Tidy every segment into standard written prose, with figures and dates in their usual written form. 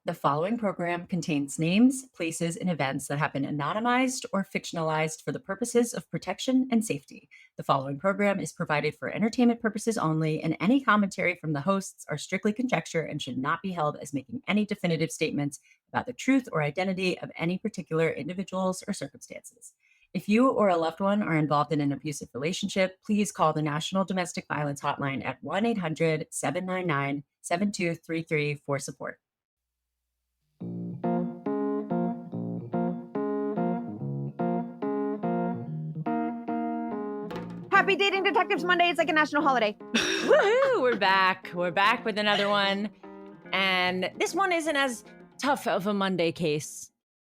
The following program contains names, places, and events that have been anonymized or fictionalized for the purposes of protection and safety. The following program is provided for entertainment purposes only, and any commentary from the hosts are strictly conjecture and should not be held as making any definitive statements about the truth or identity of any particular individuals or circumstances. If you or a loved one are involved in an abusive relationship, please call the National Domestic Violence Hotline at 1-800-799-7233 for support. Happy Dating Detectives Monday. It's like a national holiday. Woohoo! We're back. We're back with another one. And this one isn't as tough of a Monday case.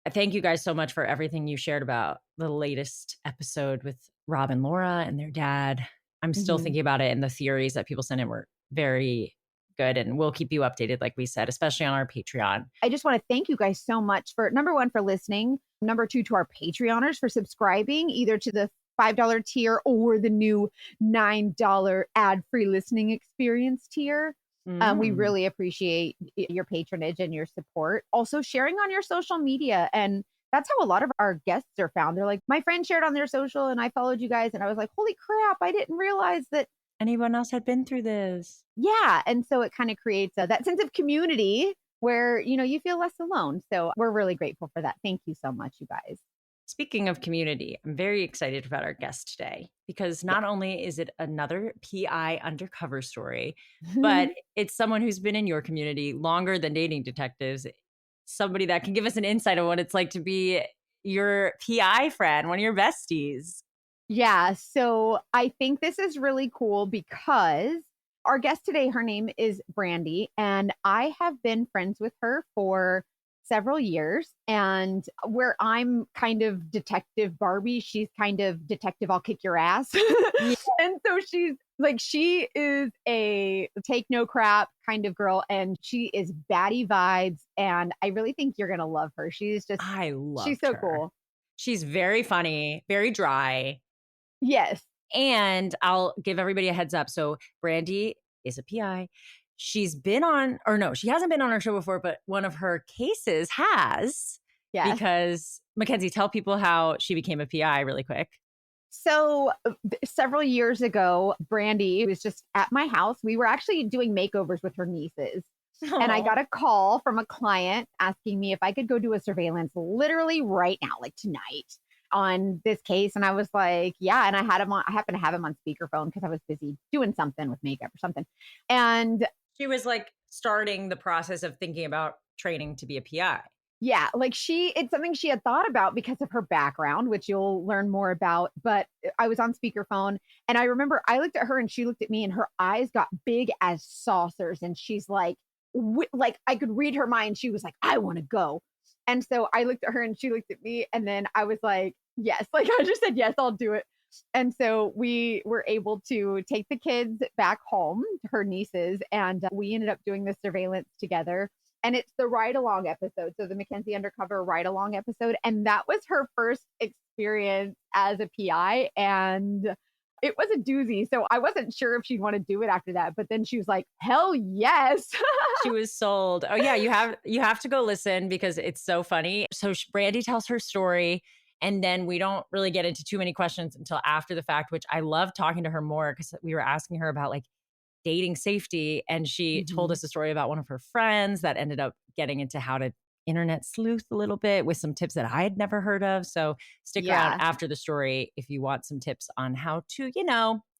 I thank you guys so much for everything you shared about the latest episode with Rob and Laura and their dad. I'm still thinking about it, and the theories that people sent in were very good, and we'll keep you updated, like we said, especially on our Patreon. I just want to thank you guys so much for, number one, for listening. Number two, to our Patreoners for subscribing either to the $5 tier or the new $9 ad-free listening experience tier. We really appreciate your patronage and your support. Also sharing on your social media. And that's how a lot of our guests are found. They're like, my friend shared on their social and I followed you guys. And I was like, holy crap, I didn't realize that anyone else had been through this. Yeah. And so it kind of creates that sense of community where, you feel less alone. So we're really grateful for that. Thank you so much, you guys. Speaking of community, I'm very excited about our guest today because not only is it another PI undercover story, but it's someone who's been in your community longer than dating detectives, somebody that can give us an insight on what it's like to be your PI friend, one of your besties. Yeah, so I think this is really cool because our guest today, her name is Brandy, and I have been friends with her for several years. And where I'm kind of Detective Barbie, she's kind of Detective I'll kick your ass. Yeah. And so she is a take no crap kind of girl, and she is baddie vibes. And I really think you're going to love her. She's so cool. She's very funny, very dry. Yes. And I'll give everybody a heads up. So Brandy is a PI. She's been on, or no, she hasn't been on our show before, but one of her cases has. Yes. Because, Mackenzie, tell people how she became a PI really quick. So several years ago, Brandy was just at my house. We were actually doing makeovers with her nieces. Aww. And I got a call from a client asking me if I could go do a surveillance literally right now, like tonight, on this case. And I was like, yeah. And I happened to have him on speakerphone because I was busy doing something with makeup or something. And she was like starting the process of thinking about training to be a PI. Yeah, it's something she had thought about because of her background, which you'll learn more about. But I was on speakerphone and I remember I looked at her and she looked at me and her eyes got big as saucers. And she's like I could read her mind. She was like, I want to go. And so I looked at her and she looked at me and then I was like, yes, I just said, yes, I'll do it. And so we were able to take the kids back home, her nieces, and we ended up doing the surveillance together. And it's the ride-along episode. So the Mackenzie Undercover ride-along episode. And that was her first experience as a PI. And it was a doozy. So I wasn't sure if she'd want to do it after that. But then she was like, hell yes. She was sold. Oh, yeah. You have to go listen because it's so funny. So Brandy tells her story. And then we don't really get into too many questions until after the fact, which I love talking to her more because we were asking her about like dating safety. And she told us a story about one of her friends that ended up getting into how to internet sleuth a little bit with some tips that I had never heard of. So stick around after the story if you want some tips on how to,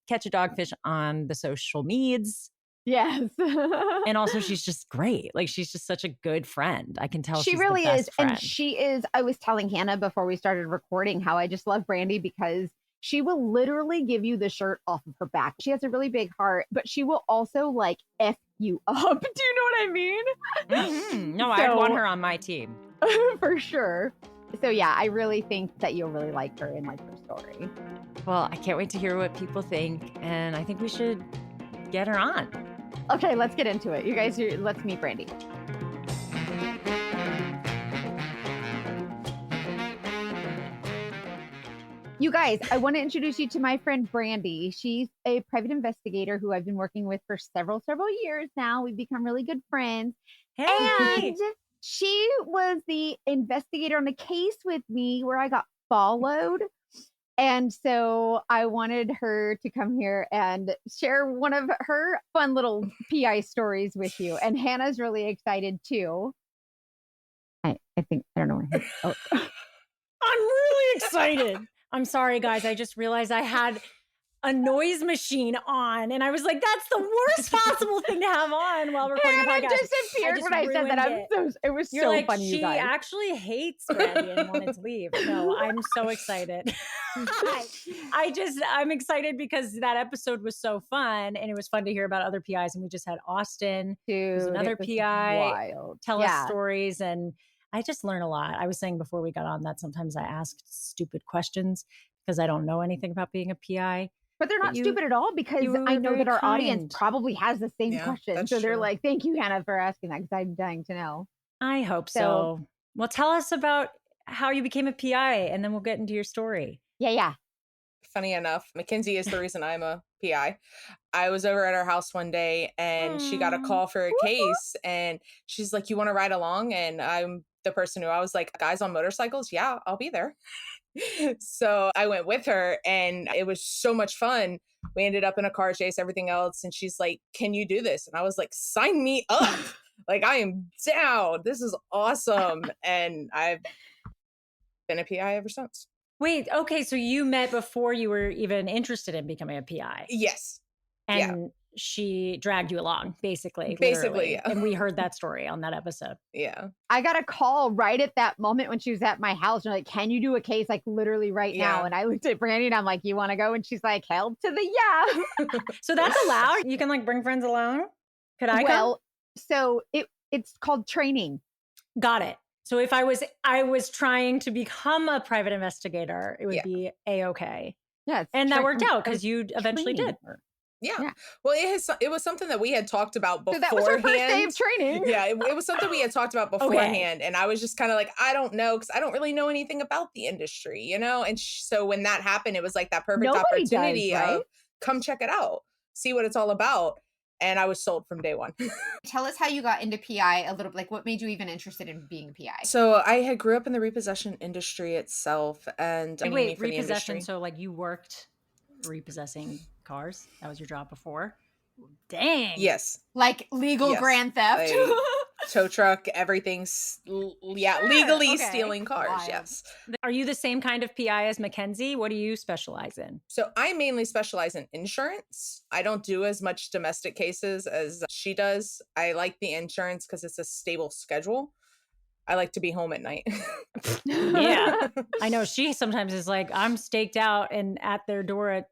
catch a dogfish on the social medias. Yes. And also she's just great. Like she's just such a good friend. I can tell she she's really the best is. friend. And she is, I was telling Hannah before we started recording how I just love Brandy because she will literally give you the shirt off of her back. She has a really big heart, but she will also like F you up. Do you know what I mean? Mm-hmm. No, I'd want her on my team. For sure. So yeah, I really think that you'll really like her and like her story. Well, I can't wait to hear what people think. And I think we should get her on. Okay, let's get into it. You guys, let's meet Brandy. You guys, I want to introduce you to my friend Brandy. She's a private investigator who I've been working with for several years now. We've become really good friends. Hey. And She was the investigator on the case with me where I got followed. And so I wanted her to come here and share one of her fun little PI stories with you. And Hannah's really excited too. I think, I don't know. Oh. I'm really excited. I'm sorry, guys. I just realized I had a noise machine on, and I was like, "That's the worst possible thing to have on while recording a Hannah podcast." disappeared when I said that. It was You're so like, funny, you she guys. actually hates Brandy and wanted to leave. No, I'm so excited. I'm excited because that episode was so fun, and it was fun to hear about other PIs. And we just had Austin, who's Dude, another it was PI, wild. tell us stories, and I just learn a lot. I was saying before we got on that sometimes I ask stupid questions because I don't know anything about being a PI. But they're not stupid at all because I know that our audience probably has the same question. So they're like, thank you, Hannah, for asking that because I'm dying to know. I hope so. Well, tell us about how you became a PI and then we'll get into your story. Yeah. Funny enough, Mackenzie is the reason I'm a PI. I was over at her house one day and she got a call for a case and she's like, you want to ride along? And I'm the person who I was like, guys on motorcycles? Yeah, I'll be there. So I went with her and it was so much fun. We ended up in a car chase, everything else. And she's like, can you do this? And I was like, sign me up. Like, I am down. This is awesome. And I've been a PI ever since. Wait, okay. So you met before you were even interested in becoming a PI? Yes. And she dragged you along, basically. Yeah. And we heard that story on that episode. Yeah. I got a call right at that moment when she was at my house. And like, can you do a case like literally right now? And I looked at Brandy and I'm like, you want to go? And she's like, hell to the yeah. So that's allowed? You can like bring friends along? Could I come? So it's called training. Got it. So if I was trying to become a private investigator, it would be A-okay. Yeah. And that worked out because you eventually did. Yeah. Well, it was something that we had talked about beforehand. So that was her first day of training. Yeah, it was something we had talked about beforehand. And I was just kind of like, I don't know, because I don't really know anything about the industry, you know? And so when that happened, it was like that perfect opportunity of come check it out, see what it's all about. And I was sold from day one. Tell us how you got into PI a little bit. Like, what made you even interested in being a PI? So I had grew up in the repossession industry itself. And wait, repossession? So like you worked repossessing cars? That was your job before? Dang. Yes. Like legal grand theft. Like, tow truck, everything's legally stealing cars. Wild. Yes. Are you the same kind of PI as Mackenzie? What do you specialize in? So I mainly specialize in insurance. I don't do as much domestic cases as she does. I like the insurance because it's a stable schedule. I like to be home at night. Yeah. I know she sometimes is like, I'm staked out and at their door at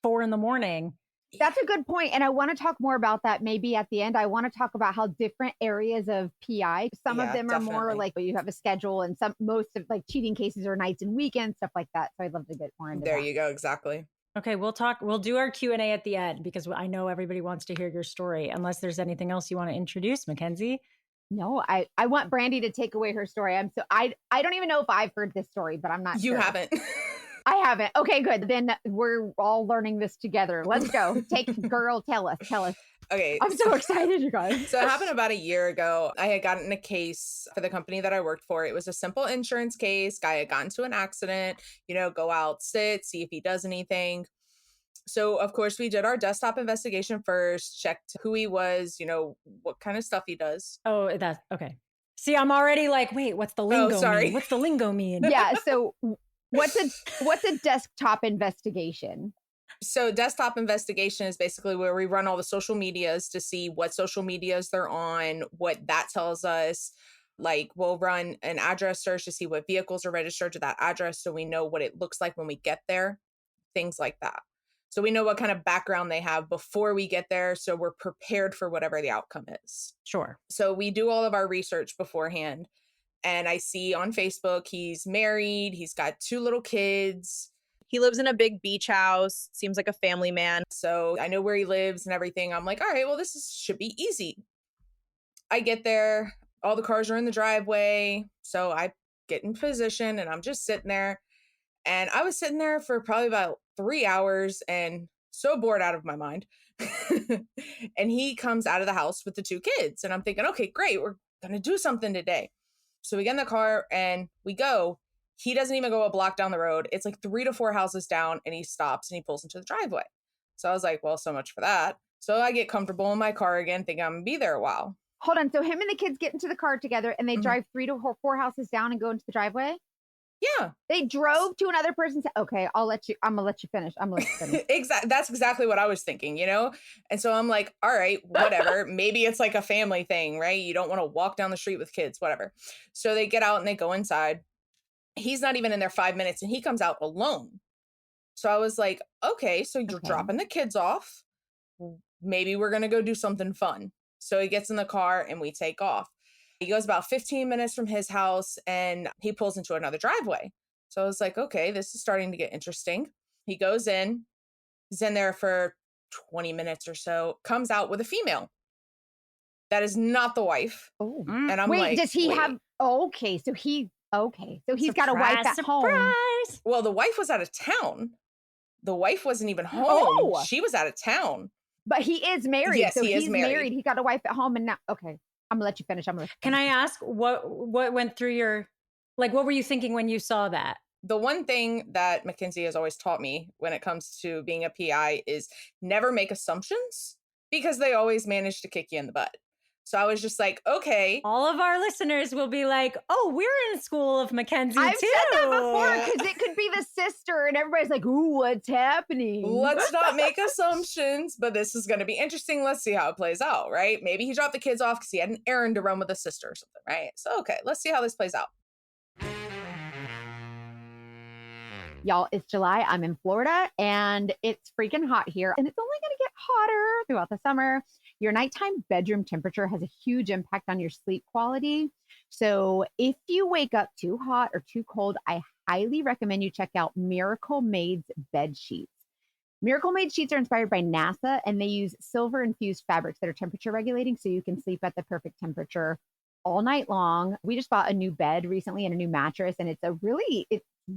4 a.m. That's a good point. And I want to talk more about that maybe at the end. I want to talk about how different areas of PI, some of them are more like you have a schedule and most of like cheating cases are nights and weekends, stuff like that. So I'd love to get more into that. There you go. Exactly. Okay. We'll do our Q&A at the end because I know everybody wants to hear your story unless there's anything else you want to introduce, Mackenzie. No, I want Brandy to take away her story. I don't even know if I've heard this story, but I'm not sure. You haven't. I haven't. Okay, good. Then we're all learning this together. Let's go. Tell us. Okay. I'm so excited, you guys. So it happened about a year ago. I had gotten a case for the company that I worked for. It was a simple insurance case. Guy had gotten into an accident, go out, sit, see if he does anything. So of course we did our desktop investigation first, checked who he was, what kind of stuff he does. Oh, that's okay. See, I'm already like, wait, what's the lingo mean? What's the lingo mean? Yeah. So what's a desktop investigation? So desktop investigation is basically where we run all the social medias to see what social medias they're on, what that tells us. Like we'll run an address search to see what vehicles are registered to that address so we know what it looks like when we get there, things like that. So we know what kind of background they have before we get there. So we're prepared for whatever the outcome is. Sure. So we do all of our research beforehand. And I see on Facebook, he's married. He's got 2 little kids. He lives in a big beach house. Seems like a family man. So I know where he lives and everything. I'm like, all right, well, should be easy. I get there. All the cars are in the driveway. So I get in position and I'm just sitting there. And I was sitting there for probably about 3 hours and so bored out of my mind. And he comes out of the house with the 2 kids. And I'm thinking, okay, great. We're gonna do something today. So we get in the car and we go. He doesn't even go a block down the road. It's like 3 to 4 houses down, and he stops and he pulls into the driveway. So I was like, well, so much for that. So I get comfortable in my car again, think I'm gonna be there a while. Hold on. So him and the kids get into the car together and they drive 3 to 4 houses down and go into the driveway? Yeah. They drove to another person's. Okay, I'm gonna let you finish. Exactly. That's exactly what I was thinking, you know? And so I'm like, all right, whatever. Maybe it's like a family thing, right? You don't want to walk down the street with kids, whatever. So they get out and they go inside. He's not even in there 5 minutes and he comes out alone. So I was like, okay, so you're dropping the kids off. Maybe we're going to go do something fun. So he gets in the car and we take off. He goes about 15 minutes from his house and he pulls into another driveway. So I was like, okay, this is starting to get interesting. He goes in, he's in there for 20 minutes or so, comes out with a female. That is not the wife. Oh. And I'm wait, like, does he have, okay, so he's got a wife at home. Well, the wife was out of town. The wife wasn't even home. Oh. She was out of town. But he is married. Yes, so he is he's married. He got a wife at home and now, okay. I'm gonna let you finish. Can I ask what went through your, like, what were you thinking when you saw that? The one thing that Mackenzie has always taught me when it comes to being a PI is never make assumptions because they always manage to kick you in the butt. So I was just like, okay. All of our listeners will be like, oh, we're in school of Mackenzie I've too. said that before because it could be the sister and everybody's like, ooh, what's happening? Let's not make assumptions, but this is going to be interesting. Let's see how it plays out, right? Maybe he dropped the kids off because he had an errand to run with a sister or something, right? So, okay, let's see how this plays out. Y'all, it's July. I'm in Florida and it's freaking hot here. And it's only going to get hotter throughout the summer. Your nighttime bedroom temperature has a huge impact on your sleep quality. So if you wake up too hot or too cold, I highly recommend you check out Miracle Made's bed sheets. Miracle Made sheets are inspired by NASA and they use silver infused fabrics that are temperature regulating so you can sleep at the perfect temperature all night long. We just bought a new bed recently and a new mattress, and it's really,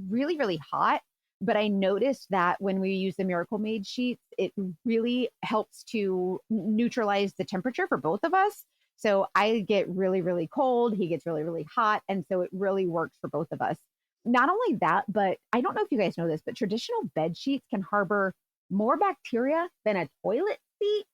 really hot. But I noticed that when we use the Miracle Made sheets, it really helps to neutralize the temperature for both of us. So I get really, really cold. He gets really, really hot. And so it really works for both of us. Not only that, but I don't know if you guys know this, but traditional bed sheets can harbor more bacteria than a toilet seat,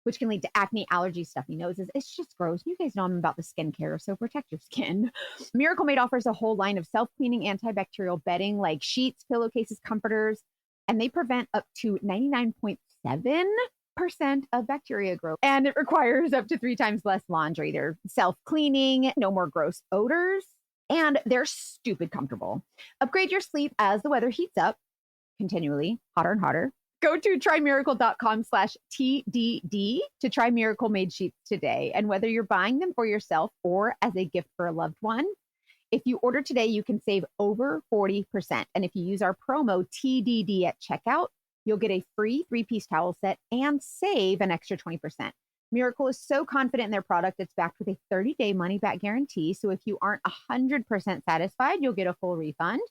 which can lead to acne, allergies, stuffy noses. It's just gross. You guys know I'm about the skincare, so protect your skin. Miracle Made offers a whole line of self-cleaning antibacterial bedding like sheets, pillowcases, comforters, and they prevent up to 99.7% of bacteria growth. And it requires up to 3 times less laundry. They're self-cleaning, no more gross odors, and they're stupid comfortable. Upgrade your sleep as the weather heats up, continually hotter and hotter. Go to trymiracle.com/TDD to try Miracle Made sheets today. And whether you're buying them for yourself or as a gift for a loved one, if you order today, you can save over 40%. And if you use our promo TDD at checkout, you'll get a free 3-piece towel set and save an extra 20%. Miracle is so confident in their product, it's backed with a 30-day money-back guarantee. So if you aren't 100% satisfied, you'll get a full refund.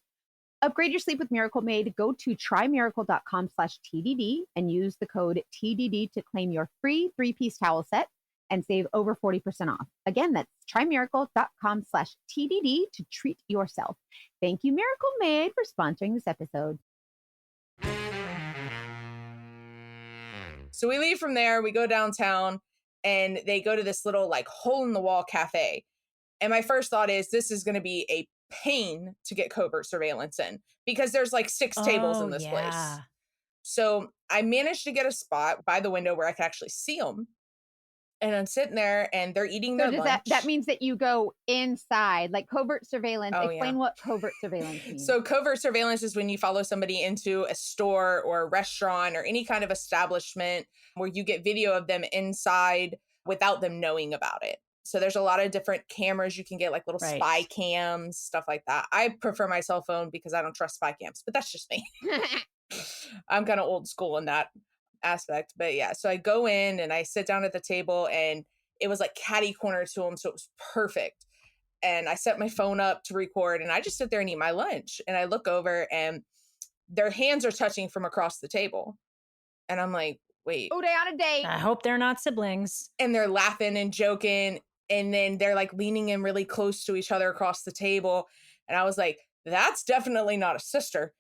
Upgrade your sleep with Miracle Made. Go to trymiracle.com/TDD and use the code TDD to claim your free 3-piece towel set and save over 40% off. Again, that's trymiracle.com/TDD to treat yourself. Thank you, Miracle Made, for sponsoring this episode. So we leave from there, we go downtown, and they go to this little like hole in the wall cafe. And my first thought is this is going to be a pain to get covert surveillance in because there's like 6 tables in this place. So I managed to get a spot by the window where I could actually see them. And I'm sitting there and they're eating their lunch. That means that you go inside, like covert surveillance. Explain what covert surveillance means. So covert surveillance is when you follow somebody into a store or a restaurant or any kind of establishment where you get video of them inside without them knowing about it. So there's a lot of different cameras you can get, like little spy cams, stuff like that. I prefer my cell phone because I don't trust spy cams, but that's just me. I'm kind of old school in that aspect. But yeah, so I go in and I sit down at the table and it was like catty corner to them. So it was perfect. And I set my phone up to record and I just sit there and eat my lunch. And I look over and their hands are touching from across the table. And I'm like, wait. Oh, they on a date. I hope they're not siblings. And they're laughing and joking. And then they're like leaning in really close to each other across the table. And I was like, that's definitely not a sister.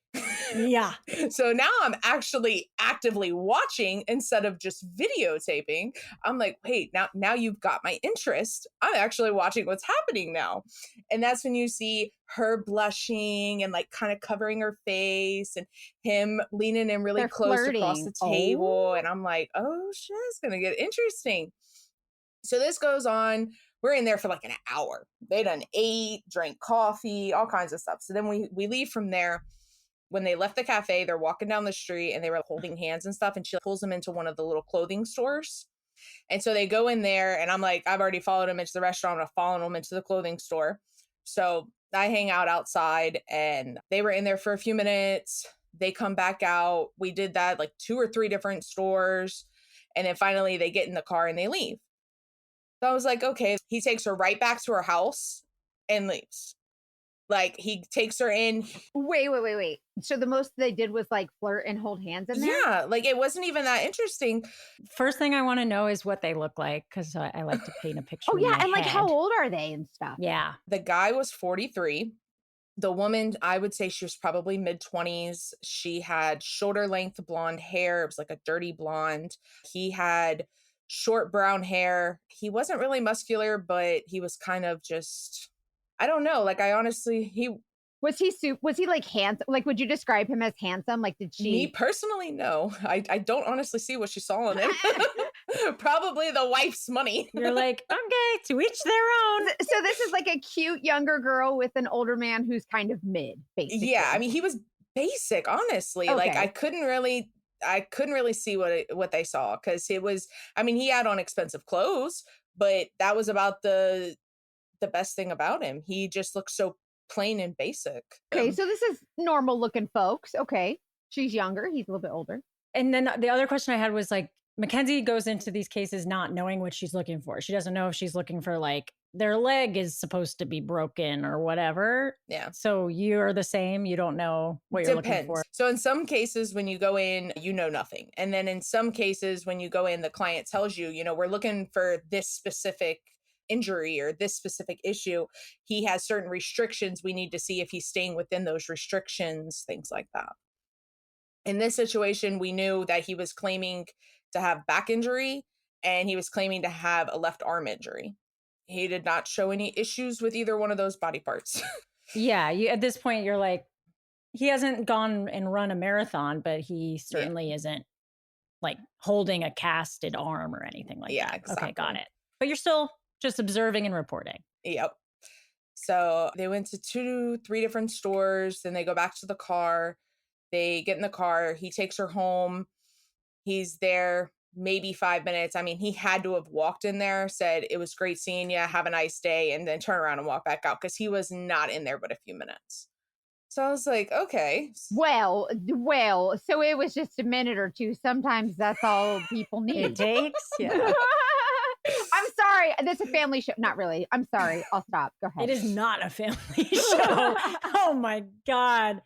Yeah. So now I'm actually actively watching instead of just videotaping. I'm like, wait, now you've got my interest. I'm actually watching what's happening now. And that's when you see her blushing and like kind of covering her face and him leaning in really They're close across flirting. the table. Oh. And I'm like, oh shit, it's going to get interesting. So this goes on. We're in there for like an hour. They done ate, drank coffee, all kinds of stuff. So then we leave from there. When they left the cafe, they're walking down the street and they were holding hands and stuff. And she pulls them into one of the little clothing stores. And so they go in there and I'm like, I've already followed them into the restaurant. I'm following them into the clothing store. So I hang out outside and they were in there for a few minutes. They come back out. We did that like 2 or 3 different stores. And then finally they get in the car and they leave. So I was like, okay. He takes her right back to her house and leaves. Like he takes her in. Wait. So the most they did was like flirt and hold hands in there? Yeah, like it wasn't even that interesting. First thing I want to know is what they look like, because I like to paint a picture. Oh, in yeah. my And like, head. how old are they and stuff? Yeah. The guy was 43. The woman, I would say she was probably mid-20s. She had shoulder length blonde hair. It was like a dirty blonde. He had short brown hair. He wasn't really muscular, but he was kind of just, I don't know. Like I honestly, Was he like handsome? Like, would you describe him as handsome? Like, did she? me personally, no. I don't honestly see what she saw in him. Probably the wife's money. You're like, okay, to each their own. So this is like a cute younger girl with an older man who's kind of mid, basically. Yeah, I mean, he was basic, honestly. Like Okay. I couldn't really see what they saw because it was, I mean, he had on expensive clothes, but that was about the best thing about him. He just looked so plain and basic. Okay, so this is normal looking folks. Okay. She's younger. He's a little bit older. And then the other question I had was like, Mackenzie goes into these cases not knowing what she's looking for. She doesn't know if she's looking for like their leg is supposed to be broken or whatever. Yeah. So you're the same. You don't know what you're looking for. So in some cases, when you go in, you know nothing. And then in some cases, when you go in, the client tells you, we're looking for this specific injury or this specific issue. He has certain restrictions. We need to see if he's staying within those restrictions, things like that. In this situation, we knew that he was claiming to have back injury and he was claiming to have a left arm injury. He did not show any issues with either one of those body parts. Yeah. At this point, you're like, he hasn't gone and run a marathon, but he certainly isn't like holding a casted arm or anything like that. Exactly. Okay, got it. But you're still just observing and reporting. Yep. So they went to 2 to 3 different stores. Then they go back to the car. They get in the car. He takes her home. He's there maybe 5 minutes. I mean, he had to have walked in there, said, it was great seeing you. Have a nice day. And then turn around and walk back out because he was not in there but a few minutes. So I was like, okay. Well, so it was just a minute or two. Sometimes that's all people need. It takes. Yeah. I'm sorry. This is a family show. Not really. I'm sorry. I'll stop. Go ahead. It is not a family show. Oh my God.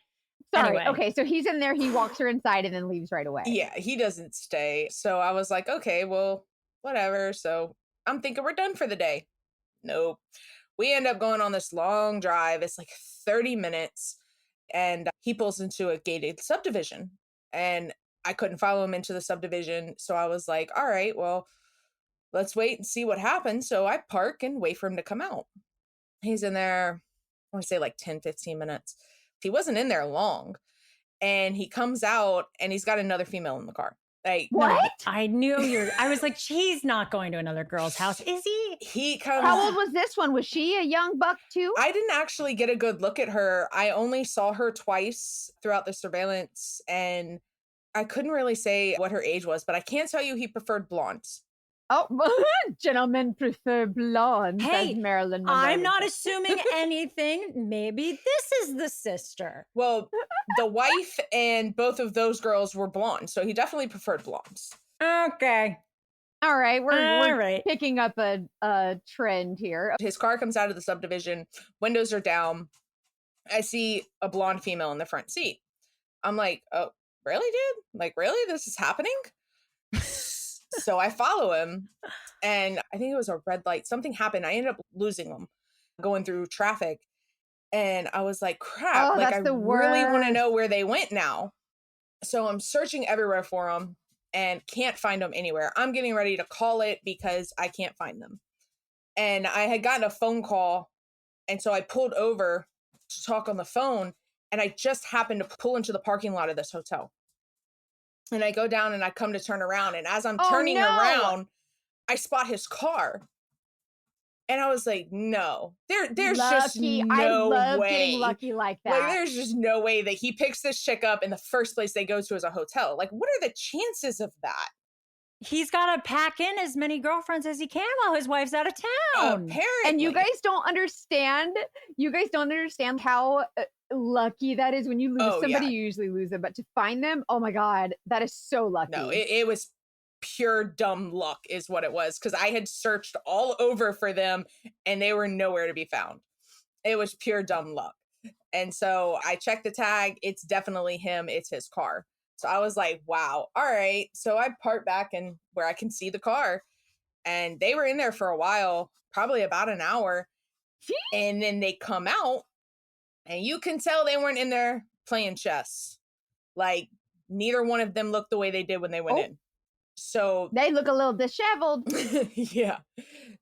Sorry. Anyway. Okay. So he's in there. He walks her inside and then leaves right away. Yeah, he doesn't stay. So I was like, okay, well, whatever. So I'm thinking we're done for the day. Nope. We end up going on this long drive. It's like 30 minutes. And he pulls into a gated subdivision. And I couldn't follow him into the subdivision. So I was like, all right, well, let's wait and see what happens. So I park and wait for him to come out. He's in there, I want to say like 10, 15 minutes. He wasn't in there long. And he comes out and he's got another female in the car. Like, What? No, I knew I was like, he's not going to another girl's house, is he? he comes. How old was this one? Was she a young buck too? I didn't actually get a good look at her. I only saw her twice throughout the surveillance and I couldn't really say what her age was, but I can tell you he preferred blondes. Oh, gentlemen prefer blondes. Hey, as Marilyn Monroe I'm would not say. assuming anything. Maybe this is the sister. Well, the wife and both of those girls were blonde, so he definitely preferred blondes. Okay. All right, we're All right. picking up a trend here. His car comes out of the subdivision, windows are down. I see a blonde female in the front seat. I'm like, oh, really, dude? Like, really? This is happening? So I follow him, and I think it was a red light. Something happened. I ended up losing him going through traffic. And I was like, crap, Oh, like that's I the really want to worst. know where they went now. So I'm searching everywhere for them and can't find them anywhere. I'm getting ready to call it because I can't find them. And I had gotten a phone call. And so I pulled over to talk on the phone. And I just happened to pull into the parking lot of this hotel. And I go down and I come to turn around. And as I'm Oh, turning no. around, I spot his car. And I was like, no, there's just Lucky. I no love way. getting lucky like Like, that. there's just no way that he picks this chick up and the first place they go to is a hotel. Like, what are the chances of that? He's got to pack in as many girlfriends as he can while his wife's out of town. Apparently. And you guys don't understand. You guys don't understand how lucky that is when you lose Oh, somebody. yeah. You usually lose them, but to find them, oh my God, that is so lucky. No, it was pure dumb luck is what it was, because I had searched all over for them and they were nowhere to be found. It was pure dumb luck. And so I checked the tag. It's definitely him. It's his car. So I was like, wow, all right. So I parked back in where I can see the car, and they were in there for a while, probably about an hour. And then they come out, and you can tell they weren't in there playing chess. Like, neither one of them looked the way they did when they went in. So they look a little disheveled. yeah.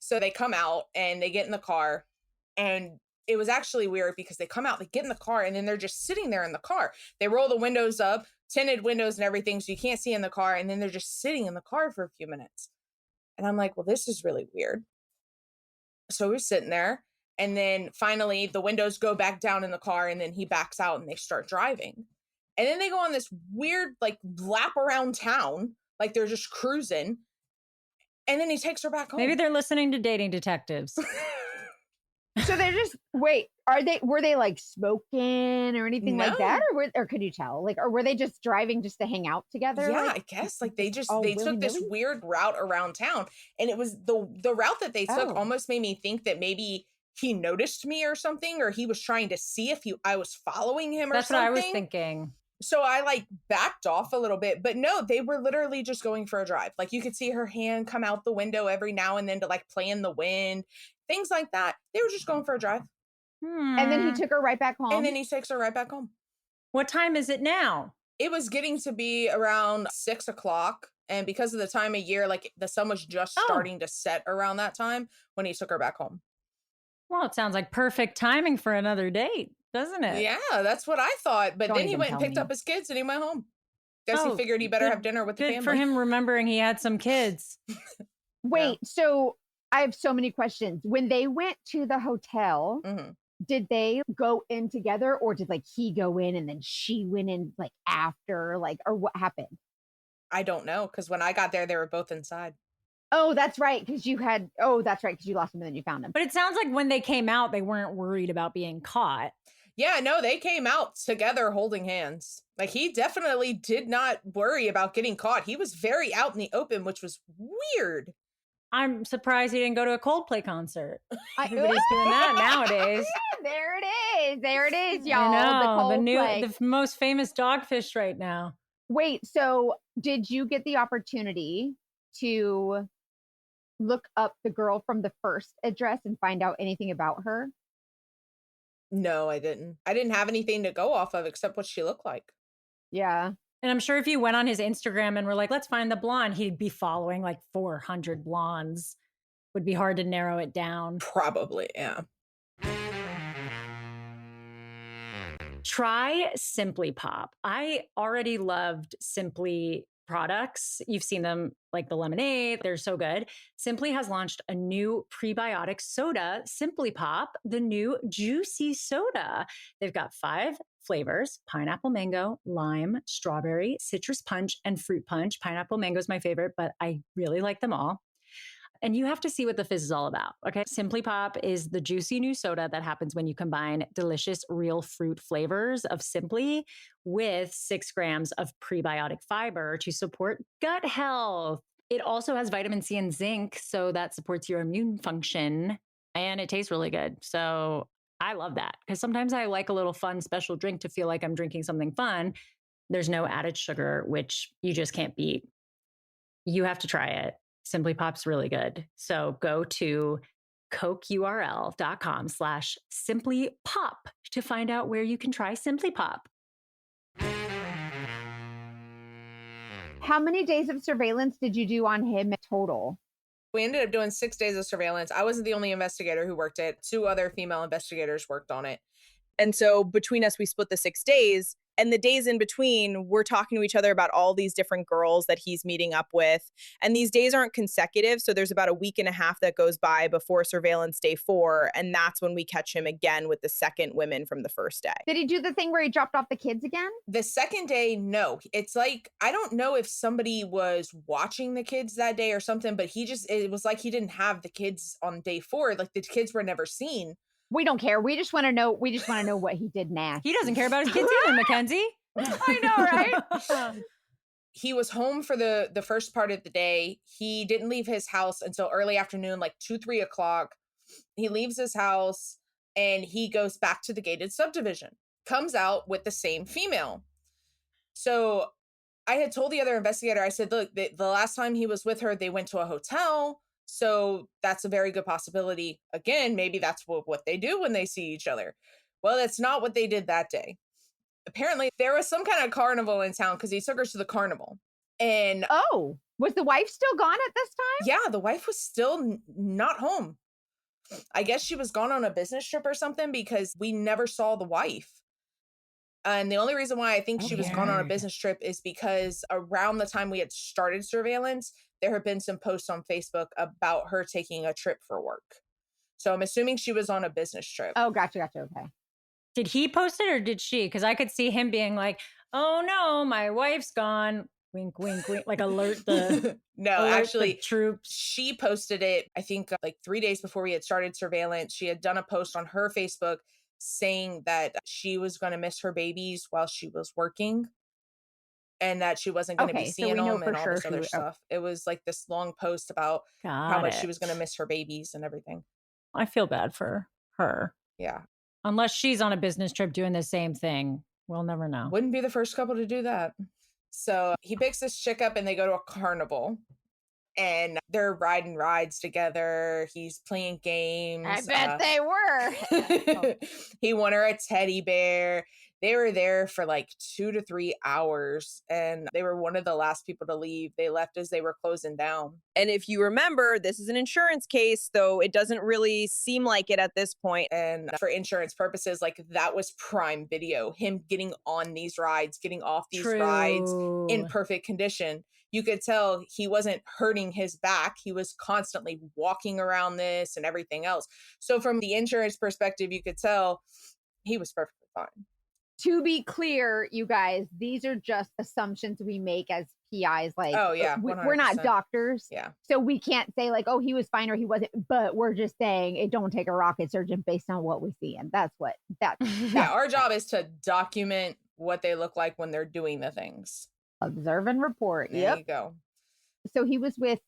So they come out and they get in the car, and it was actually weird because they come out, they get in the car, and then they're just sitting there in the car. They roll the windows up, tinted windows and everything, so you can't see in the car. And then they're just sitting in the car for a few minutes. And I'm like, well, this is really weird. So we're sitting there, and then finally the windows go back down in the car, and then he backs out and they start driving. And then they go on this weird, like, lap around town. Like, they're just cruising. And then he takes her back home. Maybe they're listening to Dating Detectives. So they're just were they like smoking or anything like that, or could you tell, like, or were they just driving just to hang out together? Yeah, like, I guess like they took willy-nilly? this weird route around town, and it was the route that they took Oh. almost made me think that maybe he noticed me or something, or he was trying to see if I was following him or That's something. what I was thinking. So I like backed off a little bit, but no, they were literally just going for a drive. Like, you could see her hand come out the window every now and then to like play in the wind, things like that. They were just going for a drive. And then he took her right back home. And then he takes her right back home. What time is it now? It was getting to be around 6 o'clock. And because of the time of year, like the sun was just starting to set around that time when he took her back home. Well, it sounds like perfect timing for another date, doesn't it? Yeah, that's what I thought. But Don't then he even went and tell picked me. up his kids and he went home. Guess he Oh, figured he better good- have dinner with the Good family. for him remembering he had some kids. Wait, so I have so many questions. When they went to the hotel, Mhm. did they go in together, or did like he go in and then she went in like after, like, or what happened? I don't know, because when I got there, they were both inside. Oh, that's right, because you had. Oh, that's right, because you lost him and then you found him. But it sounds like when they came out, they weren't worried about being caught. Yeah, no, they came out together holding hands. Like, he definitely did not worry about getting caught. He was very out in the open, which was weird. I'm surprised he didn't go to a Coldplay concert. I- Everybody's doing that nowadays. There it is, I y'all. know, The most famous dogfish right now. Wait, so did you get the opportunity to look up the girl from the first address and find out anything about her? No, I didn't. I didn't have anything to go off of except what she looked like. Yeah. And I'm sure if you went on his Instagram and were like, let's find the blonde, he'd be following like 400 blondes. Would be hard to narrow it down. Probably, yeah. Try Simply Pop. I already loved Simply products. You've seen them like the lemonade. They're so good. Simply has launched a new prebiotic soda, Simply Pop, the new juicy soda. They've got 5 flavors: pineapple mango, lime, strawberry, citrus punch, and fruit punch. Pineapple mango is my favorite, but I really like them all. And you have to see what the fizz is all about. Okay. Simply Pop is the juicy new soda that happens when you combine delicious real fruit flavors of Simply with 6 grams of prebiotic fiber to support gut health. It also has vitamin C and zinc, so that supports your immune function. And it tastes really good. So I love that, because sometimes I like a little fun special drink to feel like I'm drinking something fun. There's no added sugar, which you just can't beat. You have to try it. Simply Pop's really good. So go to cokeurl.com/simplypop to find out where you can try Simply Pop. How many days of surveillance did you do on him total? We ended up doing 6 days of surveillance. I wasn't the only investigator who worked it. 2 other female investigators worked on it. And so between us, we split the 6 days. And the days in between, we're talking to each other about all these different girls that he's meeting up with. And these days aren't consecutive. So there's about a week and a half that goes by before surveillance day 4. And that's when we catch him again with the second women from the first day. Did he do the thing where he dropped off the kids again? The second day, no. It's like, I don't know if somebody was watching the kids that day or something, but it was like he didn't have the kids on day 4. Like the kids were never seen. We don't care. We just want to know. We just want to know what he did next. He doesn't care about his kids either, Mackenzie. I know, right? He was home for the first part of the day. He didn't leave his house until early afternoon, like 2-3 o'clock. He leaves his house and he goes back to the gated subdivision, comes out with the same female. So I had told the other investigator, I said, look, the last time he was with her, they went to a hotel. So that's a very good possibility. Again, maybe that's what they do when they see each other. Well, that's not what they did that day. Apparently, there was some kind of carnival in town because he took her to the carnival. And oh, was the wife still gone at this time? Yeah, the wife was still not home. I guess she was gone on a business trip or something because we never saw the wife. And the only reason why I think she was gone on a business trip is because around the time we had started surveillance, there had been some posts on Facebook about her taking a trip for work. So I'm assuming she was on a business trip. Oh, gotcha. Okay. Did he post it or did she? Because I could see him being like, oh no, my wife's gone. Wink, wink, wink. Like alert the No, alert actually, the troops. She posted it, I think like 3 days before we had started surveillance. She had done a post on her Facebook saying that she was going to miss her babies while she was working. And that she wasn't going to be seeing them and all this other stuff. It was like this long post about how much she was going to miss her babies and everything. I feel bad for her. Yeah. Unless she's on a business trip doing the same thing. We'll never know. Wouldn't be the first couple to do that. So he picks this chick up and they go to a carnival. And they're riding rides together. He's playing games. I bet they were. He won her a teddy bear. They were there for like 2 to 3 hours, and they were one of the last people to leave. They left as they were closing down. And if you remember, this is an insurance case, though it doesn't really seem like it at this point. And for insurance purposes, like that was prime video. Him getting on these rides, getting off these rides in perfect condition. You could tell he wasn't hurting his back. He was constantly walking around this and everything else. So from the insurance perspective, you could tell he was perfectly fine. To be clear, you guys, these are just assumptions we make as PIs. Like, oh yeah, we're not doctors. Yeah. So we can't say like, oh, he was fine or he wasn't, but we're just saying it don't take a rocket surgeon based on what we see. And that's yeah, our job is to document what they look like when they're doing the things. Observe and report. There you go. So he was with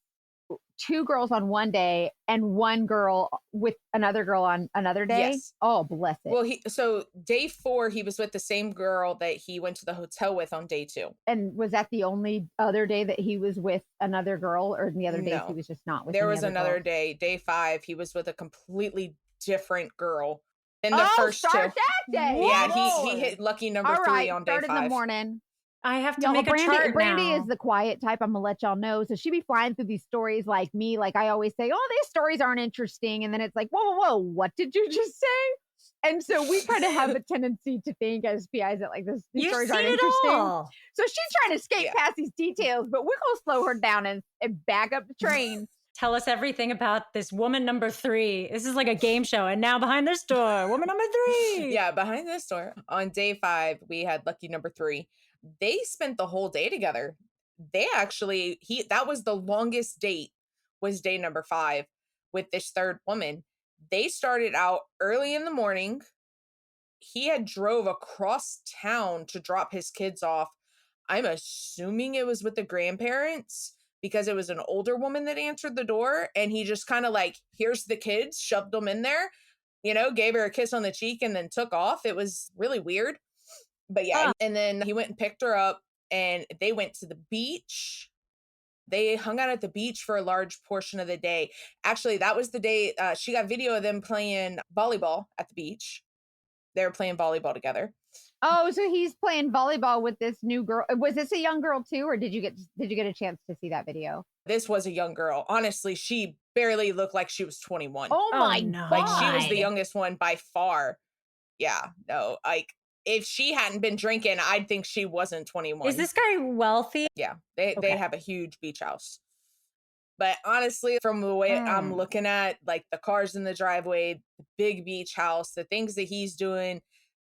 2 girls on one day and 1 girl with another girl on another day. Yes. Oh, bless it. Well, so day 4, he was with the same girl that he went to the hotel with on day 2. And was that the only other day that he was with another girl, or the other days he was just not with? There was another girls? day 5, he was with a completely different girl. In the first 2. That day. Yeah, he hit lucky number 3 on day 5. Start in the morning. I have to make a chart Brandy now. is the quiet type. I'm gonna let y'all know. So she be flying through these stories like me. Like I always say, oh, these stories aren't interesting. And then it's like, whoa, what did you just say? And so we kind of have a tendency to think as PIs that like these stories aren't interesting. All. So she's trying to skate past these details, but we're gonna slow her down and back up the train. Tell us everything about this woman number 3. This is like a game show. And now behind this door, woman number 3. Yeah, behind this door. On day 5, we had lucky number 3. They spent the whole day together. They actually, that was the longest date, was day number 5 with this third woman. They started out early in the morning. He had drove across town to drop his kids off. I'm assuming it was with the grandparents because it was an older woman that answered the door. And he just kind of like, here's the kids, shoved them in there, gave her a kiss on the cheek and then took off. It was really weird. But yeah, and then he went and picked her up and they went to the beach They hung out at the beach for a large portion of the day. Actually, that was the day she got video of them playing volleyball at the beach. They were playing volleyball together. Oh, so he's playing volleyball with this new girl. Was this a young girl too, or did you get a chance to see that video? This was a young girl. Honestly, she barely looked like she was 21. Oh my no. Like she was the God. youngest one by far. Yeah, no, like if she hadn't been drinking, I'd think she wasn't 21. Is this guy wealthy? Yeah, they Okay. have a huge beach house. But honestly, from the way I'm looking at like the cars in the driveway, the big beach house, the things that he's doing,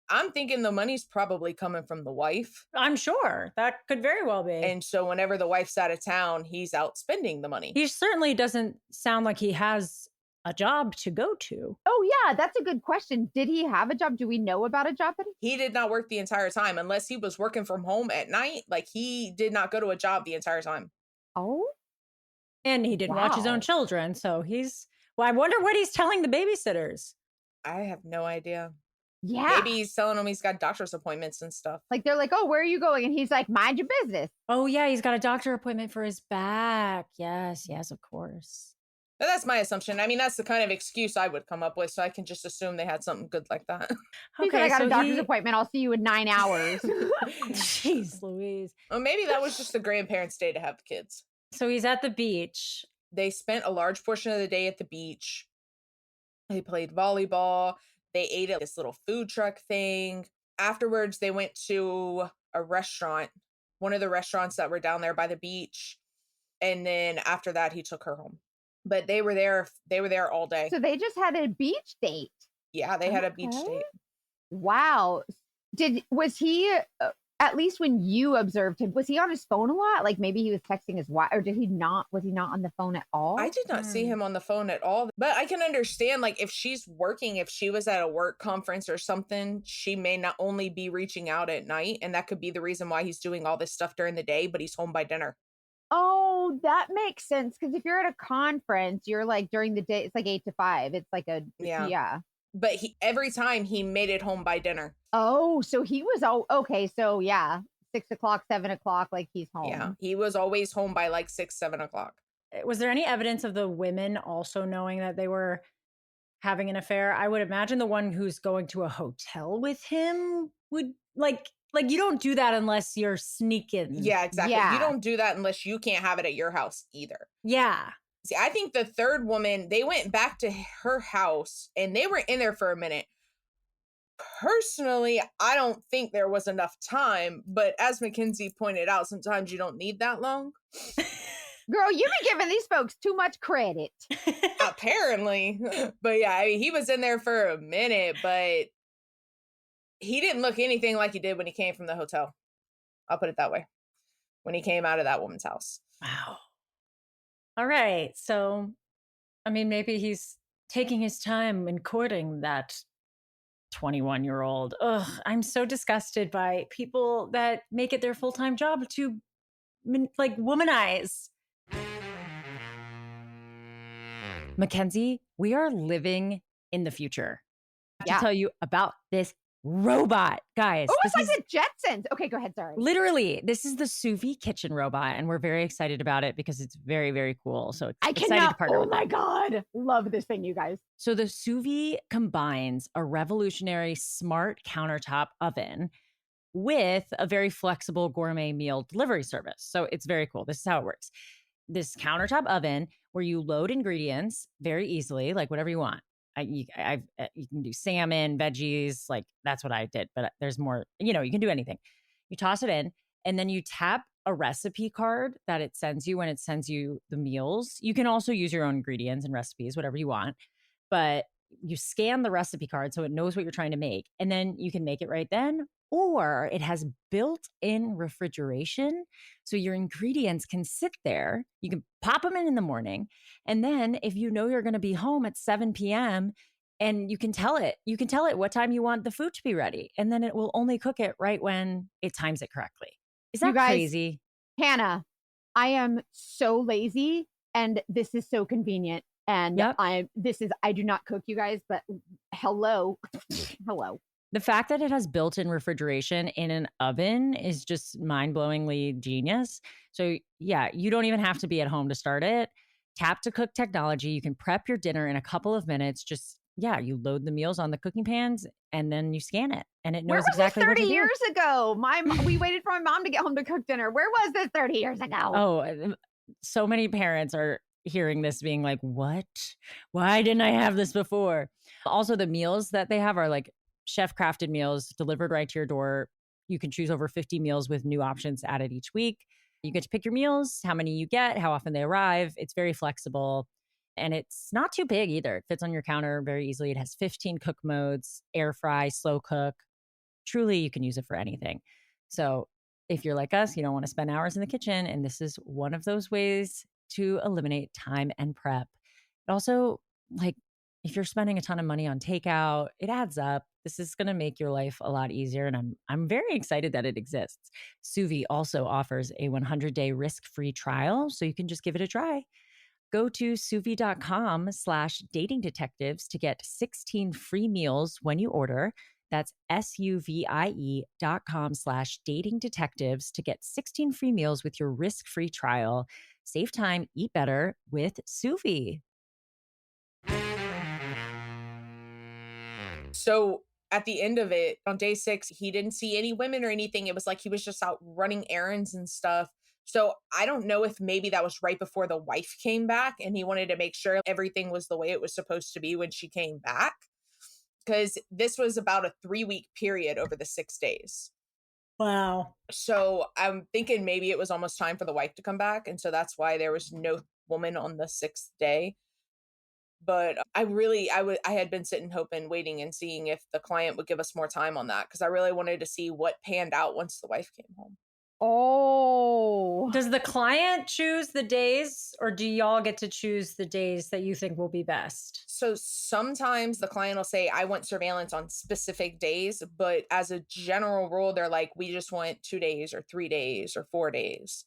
I'm thinking the money's probably coming from the wife. I'm sure that could very well be. And so whenever the wife's out of town, he's out spending the money. He certainly doesn't sound like he has a job to go to. Oh yeah, that's a good question. Did he have a job? Do we know about a job? He did not work the entire time unless he was working from home at night. Like he did not go to a job the entire time. Oh, And he didn't watch his Wow. own children. So well, I wonder what he's telling the babysitters. I have no idea. yeah. Maybe he's telling them he's got doctor's appointments and stuff. Like they're like, oh, where are you going? And he's like, mind your business. Oh, yeah, he's got a doctor appointment for his back. Yes, of course. But that's my assumption. I mean, that's the kind of excuse I would come up with. So I can just assume they had something good like that. He said, I got a doctor's appointment. I'll see you in 9 hours. Jeez Louise. Or maybe that was just the grandparents' day to have the kids. So he's at the beach. They spent a large portion of the day at the beach. They played volleyball. They ate at this little food truck thing. Afterwards, they went to a restaurant, one of the restaurants that were down there by the beach. And then after that, he took her home. But they were there all day. So they just had a beach date. Yeah, they had a beach Okay. date. Wow. Was he at least when you observed him, was he on his phone a lot? Like maybe he was texting his wife, or was he not on the phone at all? I did not see him on the phone at all. But I can understand, like, if she's working, if she was at a work conference or something, she may not only be reaching out at night. And that could be the reason why he's doing all this stuff during the day, but he's home by dinner. Oh, that makes sense. Because if you're at a conference, you're like during the day, it's like 8 to 5. It's like yeah. But every time he made it home by dinner. Oh, so he was okay. So yeah, 6 o'clock, 7 o'clock, like he's home. Yeah, he was always home by like 6, 7 o'clock. Was there any evidence of the women also knowing that they were having an affair? I would imagine the one who's going to a hotel with him would like you don't do that unless you're sneaking. Yeah, exactly. Yeah. You don't do that unless you can't have it at your house either. Yeah. See, I think the third woman, they went back to her house and they were in there for a minute. Personally, I don't think there was enough time, but as Mackenzie pointed out, sometimes you don't need that long. Girl, you've been giving these folks too much credit. Apparently. But yeah, I mean, he was in there for a minute, but he didn't look anything like he did when he came from the hotel. I'll put it that way. When he came out of that woman's house. Wow. All right. So, I mean, maybe he's taking his time in courting that 21-year-old. Ugh, I'm so disgusted by people that make it their full-time job to like womanize. Mackenzie, we are living in the future. I have to tell you about this robot, guys. Oh, This it's like is the Jetsons. Okay, go ahead. Sorry. literally, this is the sous vide kitchen robot, and we're very excited about it because it's very, very cool. So I excited cannot. to partner Oh with my them. God. Love this thing, you guys. So the sous vide combines a revolutionary smart countertop oven with a very flexible gourmet meal delivery service. So it's very cool. This is how it works. This countertop oven where you load ingredients very easily, like whatever you want. You can do salmon, veggies, like that's what I did. But there's more, you can do anything. You toss it in and then you tap a recipe card that it sends you when it sends you the meals. You can also use your own ingredients and recipes, whatever you want. But you scan the recipe card so it knows what you're trying to make. And then you can make it right then. Or it has built-in refrigeration. So your ingredients can sit there. You can pop them in the morning. And then if you know you're going to be home at 7 p.m. and you can tell it what time you want the food to be ready. And then it will only cook it right when it times it correctly. Is that You guys- crazy? Hannah, I am so lazy and this is so convenient. And Yep. I do not cook, you guys, but hello. Hello. The fact that it has built-in refrigeration in an oven is just mind-blowingly genius. So yeah, you don't even have to be at home to start it. Tap to cook technology. You can prep your dinner in a couple of minutes. Just, yeah, you load the meals on the cooking pans and then you scan it and it Where knows was exactly this what 30 to do. years ago? We waited for my mom to get home to cook dinner. Where was this 30 years ago? Oh, so many parents are hearing this being like, what? Why didn't I have this before? Also, the meals that they have are like chef crafted meals delivered right to your door. You can choose over 50 meals with new options added each week. You get to pick your meals, how many you get, how often they arrive. It's very flexible and it's not too big either. It fits on your counter very easily. It has 15 cook modes, air fry, slow cook. Truly, you can use it for anything. So if you're like us, you don't want to spend hours in the kitchen, and this is one of those ways to eliminate time and prep. It also, like, if you're spending a ton of money on takeout, it adds up. This is going to make your life a lot easier, and I'm very excited that it exists. Sous Vide also offers a 100-day risk-free trial, so you can just give it a try. Go to sousvide.com/dating detectives to get 16 free meals when you order. That's SUVIE.com/dating detectives to get 16 free meals with your risk-free trial. Save time, eat better with Sous Vide. So at the end of it, on day 6, he didn't see any women or anything. It was like he was just out running errands and stuff. So I don't know if maybe that was right before the wife came back and he wanted to make sure everything was the way it was supposed to be when she came back. Because this was about a 3-week period over the 6 days. Wow. So I'm thinking maybe it was almost time for the wife to come back. And so that's why there was no woman on the 6th day. But I had been sitting, hoping, waiting and seeing if the client would give us more time on that. Because I really wanted to see what panned out once the wife came home. Oh. Does the client choose the days or do y'all get to choose the days that you think will be best? So sometimes the client will say, I want surveillance on specific days. But as a general rule, they're like, we just want 2 days or 3 days or 4 days.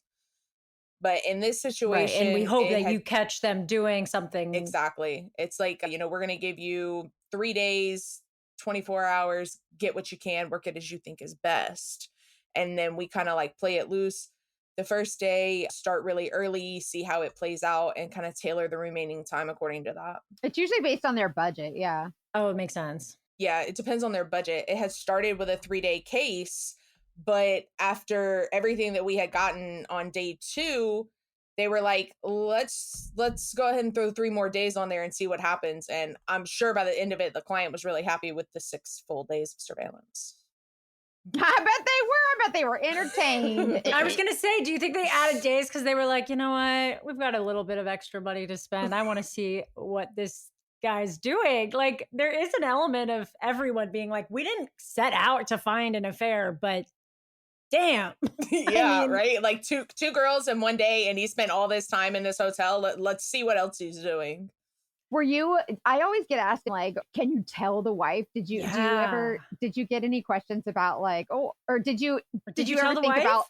But in this Right. situation, And we hope that you catch them doing something. Exactly. It's like, we're going to give you 3 days, 24 hours, get what you can, work it as you think is best. And then we kind of like play it loose. The first day, start really early, see how it plays out, and kind of tailor the remaining time according to that. It's usually based on their budget. Yeah. Oh, it makes sense. Yeah, it depends on their budget. It had started with a 3-day case, but after everything that we had gotten on day 2, they were like, let's go ahead and throw 3 more days on there and see what happens. And I'm sure by the end of it, the client was really happy with the 6 full days of surveillance. I bet they were entertained. I was going to say, do you think they added days because they were like, you know what? We've got a little bit of extra money to spend. I want to see what this guy's doing. Like, there is an element of everyone being like, we didn't set out to find an affair, but damn. Yeah, right? Like two girls in one day, and he spent all this time in this hotel. Let's see what else he's doing. I always get asked, like, can you tell the wife? Did you get any questions about like, did you tell ever the think wife? about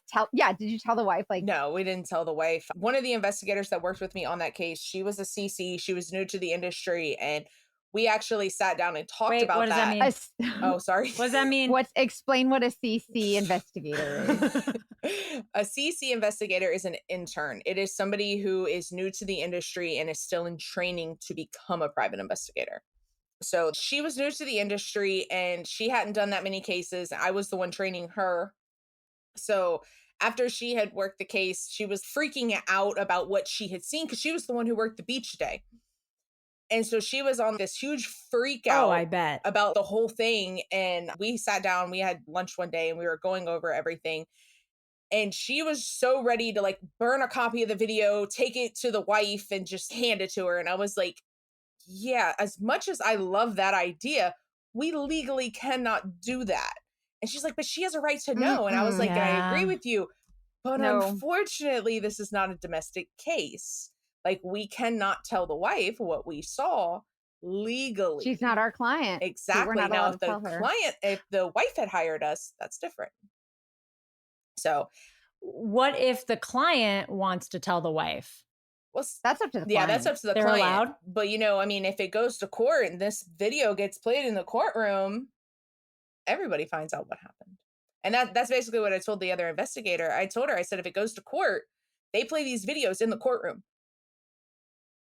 did you tell the wife? Like, No, we didn't tell the wife. One of the investigators that worked with me on that case, she was a CC. She was new to the industry, and we actually sat down and talked about what does that mean? Oh, sorry. What does that mean? Explain what a CC investigator is. A CC investigator is an intern. It is somebody who is new to the industry and is still in training to become a private investigator. So she was new to the industry and she hadn't done that many cases. I was the one training her. So after she had worked the case, she was freaking out about what she had seen because she was the one who worked the beach day. And so she was on this huge freak out I bet. about the whole thing. And we sat down, we had lunch one day and we were going over everything. And she was so ready to like burn a copy of the video, take it to the wife and just hand it to her. And I was like, yeah, as much as I love that idea, we legally cannot do that. And she's like, but she has a right to know. And I was like, I agree with you. But unfortunately, this is not a domestic case. Like, we cannot tell the wife what we saw legally. She's not our client. Exactly. So now, if the wife had hired us, that's different. So what if the client wants to tell the wife? Well, that's up to the client. Yeah, that's up to the They're client. allowed? But, if it goes to court and this video gets played in the courtroom, everybody finds out what happened. And that's basically what I told the other investigator. I told her, I said, if it goes to court, they play these videos in the courtroom.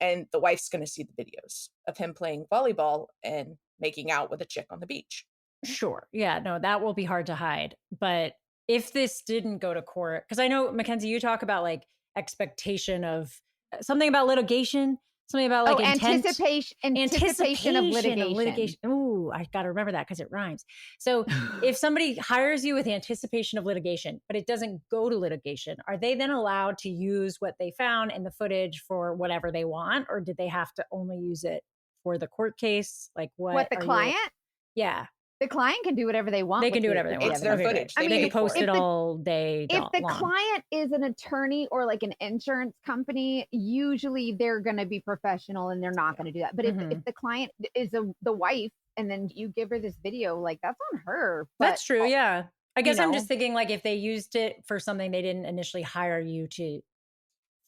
And the wife's going to see the videos of him playing volleyball and making out with a chick on the beach. Sure. Yeah, no, that will be hard to hide. But if this didn't go to court, because I know, Mackenzie, you talk about like expectation of something about litigation, something about like anticipation of litigation. Ooh, I got to remember that because it rhymes. So if somebody hires you with anticipation of litigation, but it doesn't go to litigation, are they then allowed to use what they found in the footage for whatever they want? Or did they have to only use it for the court case? Like what the client? Yeah. The client can do whatever they want. They can do whatever they want. It's their footage. They can post it all day If the long. client is an attorney or like an insurance company, usually they're going to be professional and they're not going to do that. But if the client is the wife and then you give her this video, like that's on her. But, that's true. Yeah. I guess I'm just thinking like if they used it for something they didn't initially hire you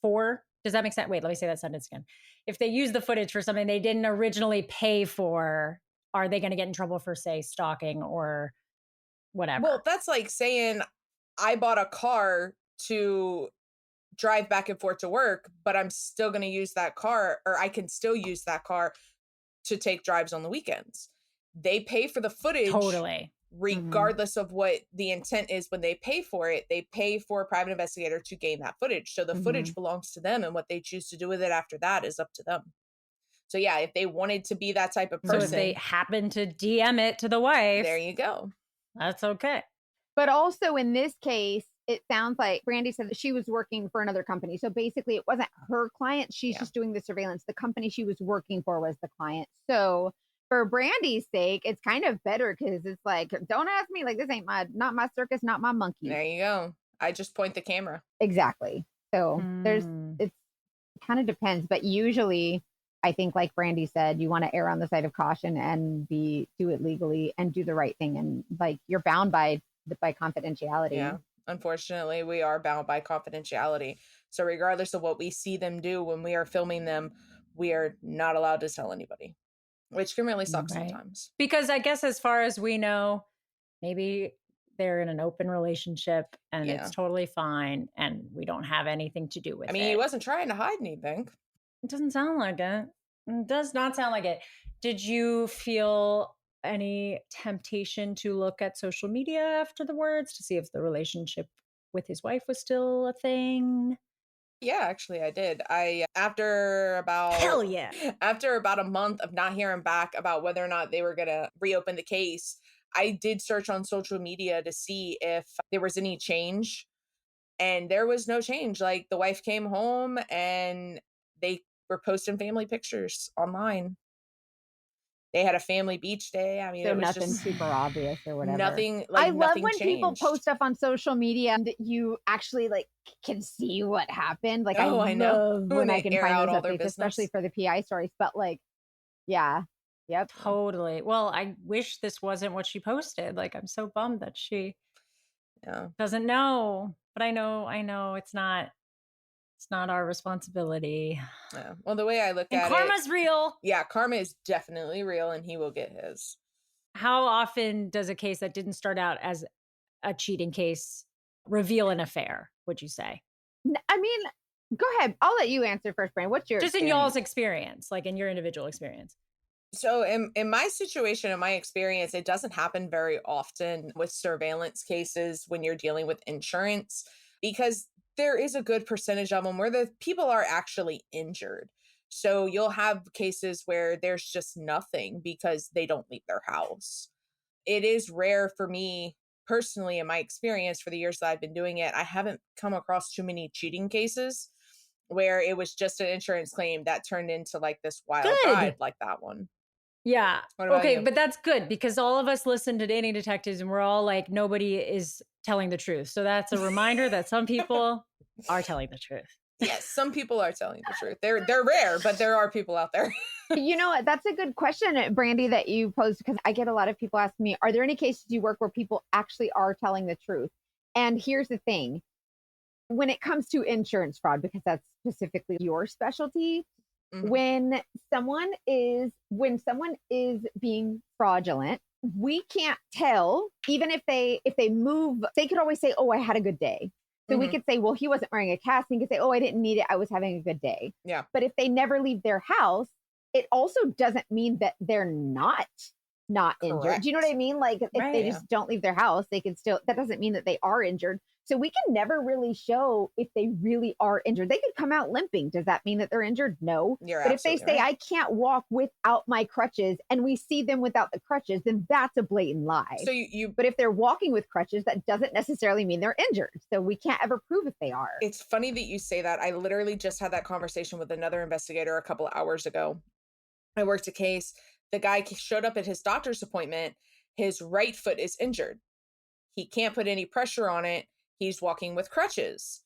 for, does that make sense? Wait, let me say that sentence again. If they use the footage for something they didn't originally pay for, are they going to get in trouble for, say, stalking or whatever? Well, that's like saying I bought a car to drive back and forth to work, but I'm still going to use that car, or I can still use that car to take drives on the weekends. They pay for the footage. Totally. Regardless of what the intent is when they pay for it, they pay for a private investigator to gain that footage. So the footage belongs to them, and what they choose to do with it after that is up to them. So yeah, if they wanted to be that type of person. So if they happen to DM it to the wife. There you go. That's okay. But also in this case, it sounds like Brandy said that she was working for another company. So basically it wasn't her client. She's just doing the surveillance. The company she was working for was the client. So for Brandy's sake, it's kind of better because it's like, don't ask me, like this ain't not my circus, not my monkey. There you go. I just point the camera. Exactly. So it kind of depends, but usually I think, like Brandy said, you want to err on the side of caution and do it legally and do the right thing. And like you're bound by confidentiality. Yeah. Unfortunately, we are bound by confidentiality. So regardless of what we see them do when we are filming them, we are not allowed to tell anybody, which can really suck sometimes. Because I guess as far as we know, maybe they're in an open relationship and it's totally fine and we don't have anything to do with it. I mean, he wasn't trying to hide anything. It doesn't sound like it. It does not sound like it. Did you feel any temptation to look at social media after the words to see if the relationship with his wife was still a thing? Yeah, actually I did. After about a month of not hearing back about whether or not they were going to reopen the case, I did search on social media to see if there was any change. And there was no change. Like the wife came home and they were posting family pictures online. They had a family beach day. I mean, so it was nothing just super obvious or whatever. Nothing. I love when changed. People post stuff on social media and you actually like can see what happened. Like I know when I can find those updates, especially for the PI stories. But like, yeah, yep, totally. Well, I wish this wasn't what she posted. Like, I'm so bummed that she doesn't know. But I know it's not. It's not our responsibility. Yeah. Well, the way I look at it, karma's real. Yeah, karma is definitely real, and he will get his. How often does a case that didn't start out as a cheating case reveal an affair, would you say? I mean, go ahead. I'll let you answer first, Brandy. What's your just experience? In y'all's experience, like in your individual experience? So in my situation, in my experience, it doesn't happen very often with surveillance cases when you're dealing with insurance, because there is a good percentage of them where the people are actually injured. So you'll have cases where there's just nothing because they don't leave their house. It is rare for me personally, in my experience for the years that I've been doing it, I haven't come across too many cheating cases where it was just an insurance claim that turned into like this wild ride like that one. Yeah. Okay. But that's good because all of us listen to Dating Detectives and we're all like, nobody is telling the truth. So that's a reminder that some people are telling the truth. Yes, some people are telling the truth. They're rare, but there are people out there. You know what? That's a good question, Brandy, that you posed, because I get a lot of people asking me, are there any cases you work where people actually are telling the truth? And here's the thing. When it comes to insurance fraud, because that's specifically your specialty, when someone is being fraudulent, we can't tell, even if they move, they could always say, oh, I had a good day. So we could say, well, he wasn't wearing a cast. And he could say, oh, I didn't need it. I was having a good day. Yeah. But if they never leave their house, it also doesn't mean that they're not injured. Do you know what I mean? Like if they just don't leave their house, they can still, that doesn't mean that they are injured. So we can never really show if they really are injured. They could come out limping. Does that mean that they're injured? No. But if they say, I can't walk without my crutches, and we see them without the crutches, then that's a blatant lie. So you but if they're walking with crutches, that doesn't necessarily mean they're injured. So we can't ever prove if they are. It's funny that you say that. I literally just had that conversation with another investigator a couple of hours ago. I worked a case. The guy showed up at his doctor's appointment. His right foot is injured. He can't put any pressure on it. He's walking with crutches.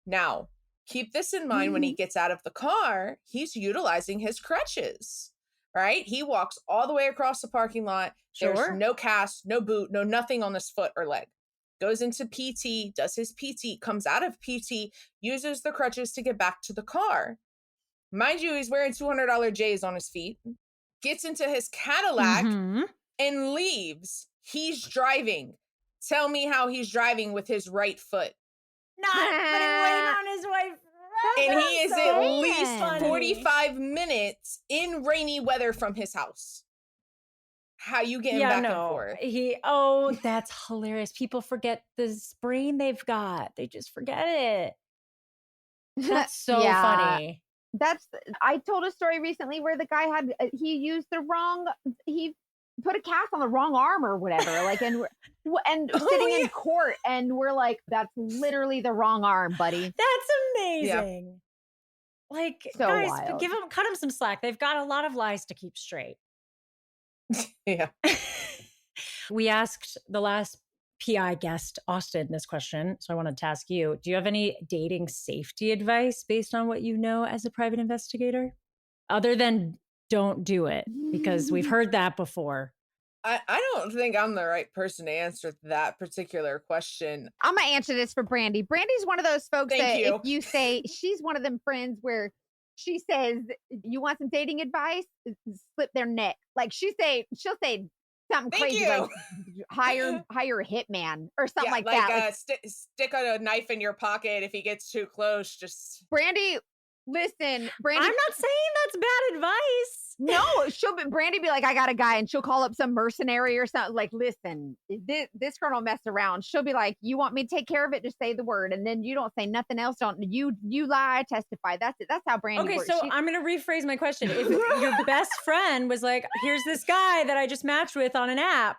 Now, keep this in mind when he gets out of the car, he's utilizing his crutches, right? He walks all the way across the parking lot. There's no cast, no boot, no nothing on his foot or leg. Goes into PT, does his PT, comes out of PT, uses the crutches to get back to the car. Mind you, he's wearing $200 J's on his feet, gets into his Cadillac and leaves. He's driving. Tell me how he's driving with his right foot. Not putting weight on his wife. And he is at least 45 minutes in rainy weather from his house. How you getting back and forth? That's hilarious. People forget the brain they've got. They just forget it. That's so funny. I told a story recently where the guy he put a cast on the wrong arm or whatever, like, and sitting in court, and we're like, that's literally the wrong arm, buddy. That's amazing. Yeah. Like, so guys, wild. Cut them some slack. They've got a lot of lies to keep straight. Yeah. We asked the last PI guest, Austin, this question. So I wanted to ask you, do you have any dating safety advice based on what you know as a private investigator? Other than don't do it, because we've heard that before. I don't think I'm the right person to answer that particular question. I'm going to answer this for Brandy. Brandy's one of those folks if you say, she's one of them friends where she says, you want some dating advice? Slip their neck. Like she'll say something crazy like hire a hitman or something like that. Stick a knife in your pocket if he gets too close. Just Brandy, listen, Brandy. I'm not saying that's bad advice. No, Brandy be like, I got a guy, and she'll call up some mercenary or something. Like, listen, this girl don't mess around. She'll be like, you want me to take care of it? Just say the word, and then you don't say nothing else. Don't you lie, testify. That's it. That's how Brandy works. Okay, so I'm gonna rephrase my question. If your best friend was like, here's this guy that I just matched with on an app,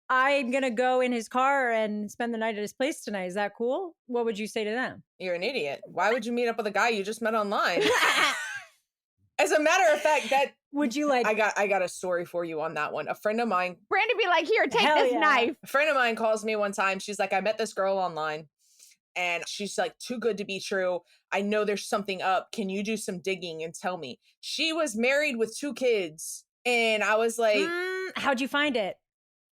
I'm gonna go in his car and spend the night at his place tonight. Is that cool? What would you say to them? You're an idiot. Why would you meet up with a guy you just met online? As a matter of fact, would you like? I got a story for you on that one. A friend of mine, Brandy, be like, here, take this knife. A friend of mine calls me one time. She's like, I met this girl online, and she's like, too good to be true. I know there's something up. Can you do some digging and tell me? She was married with 2 kids, and I was like, how'd you find it?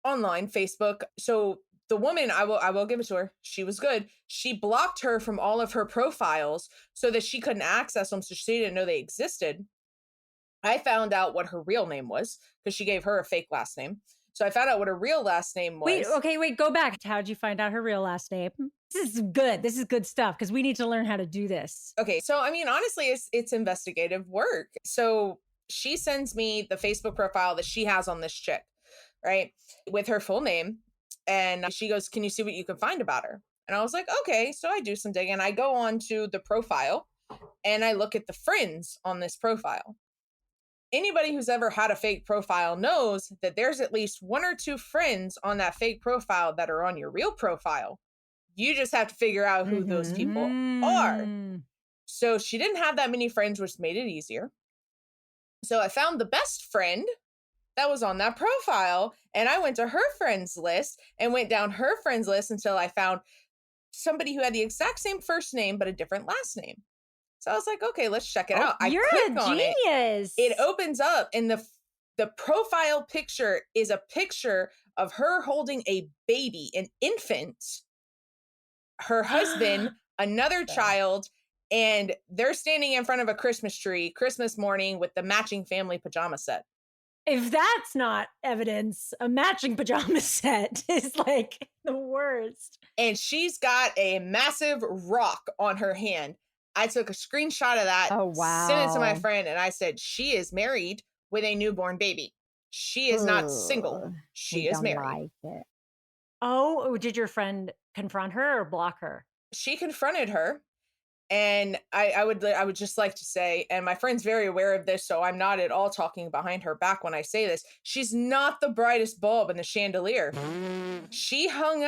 Online, Facebook. So the woman, I will give it to her. She was good. She blocked her from all of her profiles so that she couldn't access them, so she didn't know they existed. I found out what her real name was because she gave her a fake last name. So I found out what her real last name was. Wait, go back. How'd you find out her real last name? This is good. This is good stuff because we need to learn how to do this. Okay, so I mean, honestly, it's investigative work. So she sends me the Facebook profile that she has on this chick, right? With her full name. And she goes, can you see what you can find about her? And I was like, okay. So I do some digging. I go on to the profile and I look at the friends on this profile. Anybody who's ever had a fake profile knows that there's at least 1 or 2 friends on that fake profile that are on your real profile. You just have to figure out who those people are. So she didn't have that many friends, which made it easier. So I found the best friend that was on that profile, and I went to her friends list and went down her friends list until I found somebody who had the exact same first name but a different last name. So I was like, okay, let's check it out. You're a genius. It opens up, and the profile picture is a picture of her holding a baby, an infant, her husband, another child, and they're standing in front of a Christmas tree, Christmas morning, with the matching family pajama set. If that's not evidence, a matching pajama set is like the worst. And she's got a massive rock on her hand. I took a screenshot of that, Oh, sent it to my wow. friend, and I said, she is married with a newborn baby. She is not single. Ugh, She we is don't married. like it. Oh, did your friend confront her or block her? She confronted her. And I would just like to say, and my friend's very aware of this, so I'm not at all talking behind her back when I say this. She's not the brightest bulb in the chandelier. She hung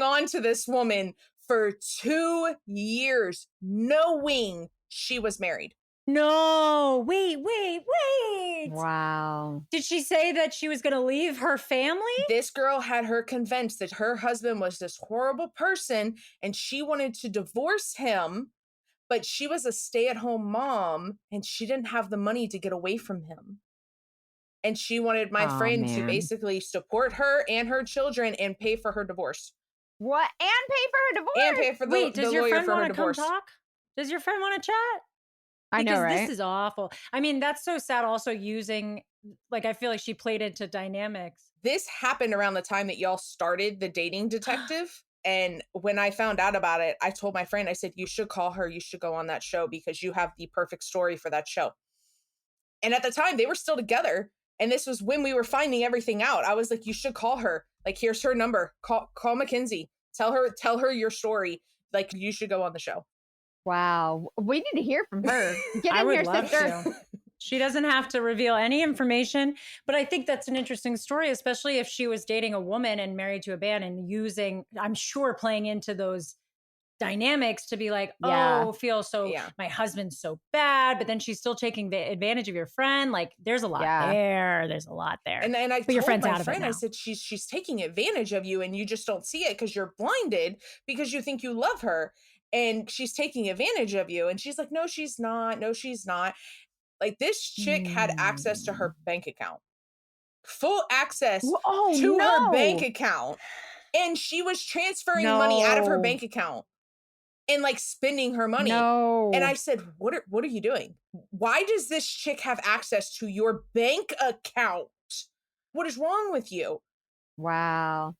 on to this woman for 2 years, knowing she was married. No, wait. Wow. Did she say that she was going to leave her family? This girl had her convinced that her husband was this horrible person and she wanted to divorce him, but she was a stay-at-home mom and she didn't have the money to get away from him. And she wanted my friend to basically support her and her children and pay for her divorce. What? And pay for her divorce? And pay for Wait, the does your lawyer friend for her want to come divorce. talk? Does your friend want to chat? I know, Because right? this is awful. I mean, that's so sad also using, like, I feel like she played into dynamics. This happened around the time that y'all started the dating detective. And when I found out about it, I told my friend, I said, you should call her. You should go on that show because you have the perfect story for that show. And at the time they were still together. And this was when we were finding everything out. I was like, you should call her. Like, here's her number. Call Mackenzie. Tell her your story. Like, you should go on the show. Wow. We need to hear from her. Get I in would here, love sister. to. She doesn't have to reveal any information, but I think that's an interesting story, especially if she was dating a woman and married to a man and using, I'm sure, playing into those dynamics to be like, Yeah. oh, feel so, Yeah. my husband's so bad, but then she's still taking advantage of your friend. Like, there's a lot Yeah. there. There's a lot there. And I But your told friend's my out of it friend, I now. said, she's taking advantage of you and you just don't see it because you're blinded because you think you love her. And she's taking advantage of you. And she's like, no, she's not. No, she's not. Like, this chick had access to her bank account. Full access to her bank account. And she was transferring money out of her bank account and like spending her money. No. And I said, what are you doing? Why does this chick have access to your bank account? What is wrong with you? Wow.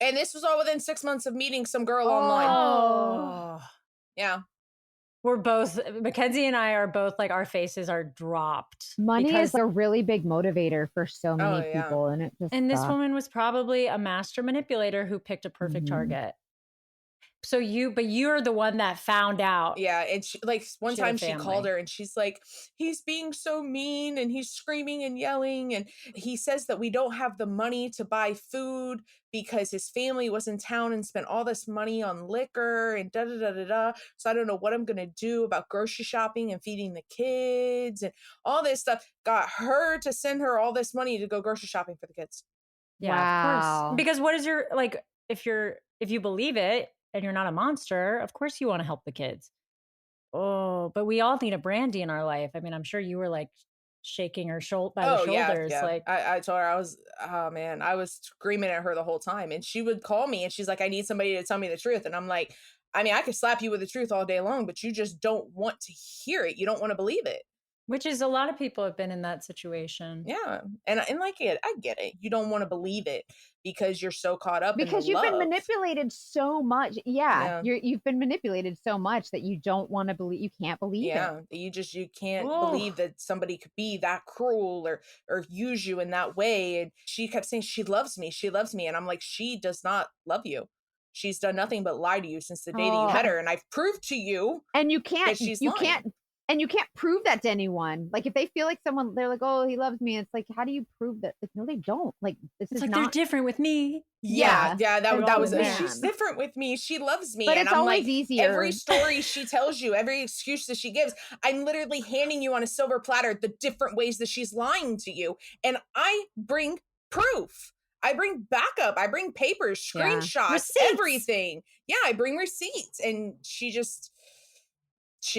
And this was all within 6 months of meeting some girl online. Oh. Yeah. We're both, Mackenzie and I are both like, our faces are dropped. Money because- is a really big motivator for so many yeah. people. And it just And this sucks. woman was probably a master manipulator who picked a perfect Mhm. target. So you're the one that found out. Yeah. And she, like, one She had a time she called family. her and she's like, he's being so mean and he's screaming and yelling. And he says that we don't have the money to buy food because his family was in town and spent all this money on liquor and da da da da da. So I don't know what I'm going to do about grocery shopping and feeding the kids and all this stuff. Got her to send her all this money to go grocery shopping for the kids. Yeah, of Wow. course. Because what is your, like, if you believe it and you're not a monster, of course you want to help the kids. Oh, but we all need a Brandy in our life. I mean, I'm sure you were like shaking her by the shoulders. Yeah. Like, I told her, I was screaming at her the whole time. And she would call me and she's like, I need somebody to tell me the truth. And I'm like, I mean, I could slap you with the truth all day long, but you just don't want to hear it. You don't want to believe it. which is a lot of people have been in that situation. Yeah. And like I get it. You don't want to believe it because you're so caught up because in the you've been love. manipulated so much. Yeah. You've been manipulated so much that you don't want to believe, you can't believe it. You can't Oh. believe that somebody could be that cruel or use you in that way. And she kept saying, she loves me. And I'm like, she does not love you. She's done nothing but lie to you since the day that you met her. And I've proved to you And you can't, that she's you lying. can't, and you can't prove that to anyone. Like if they feel like someone, they're like, oh, he loves me. It's like, how do you prove that? Like, no, they don't. Like this It's is like not. they're different with me. Yeah, They're that was all she's man. different with me. She loves me. But And it's I'm always like, easier. every story she tells you, every excuse that she gives, I'm literally handing you on a silver platter the different ways that she's lying to you. And I bring proof. I bring backup. I bring papers, Yeah. screenshots, Receipts. everything. Yeah, I bring receipts. And she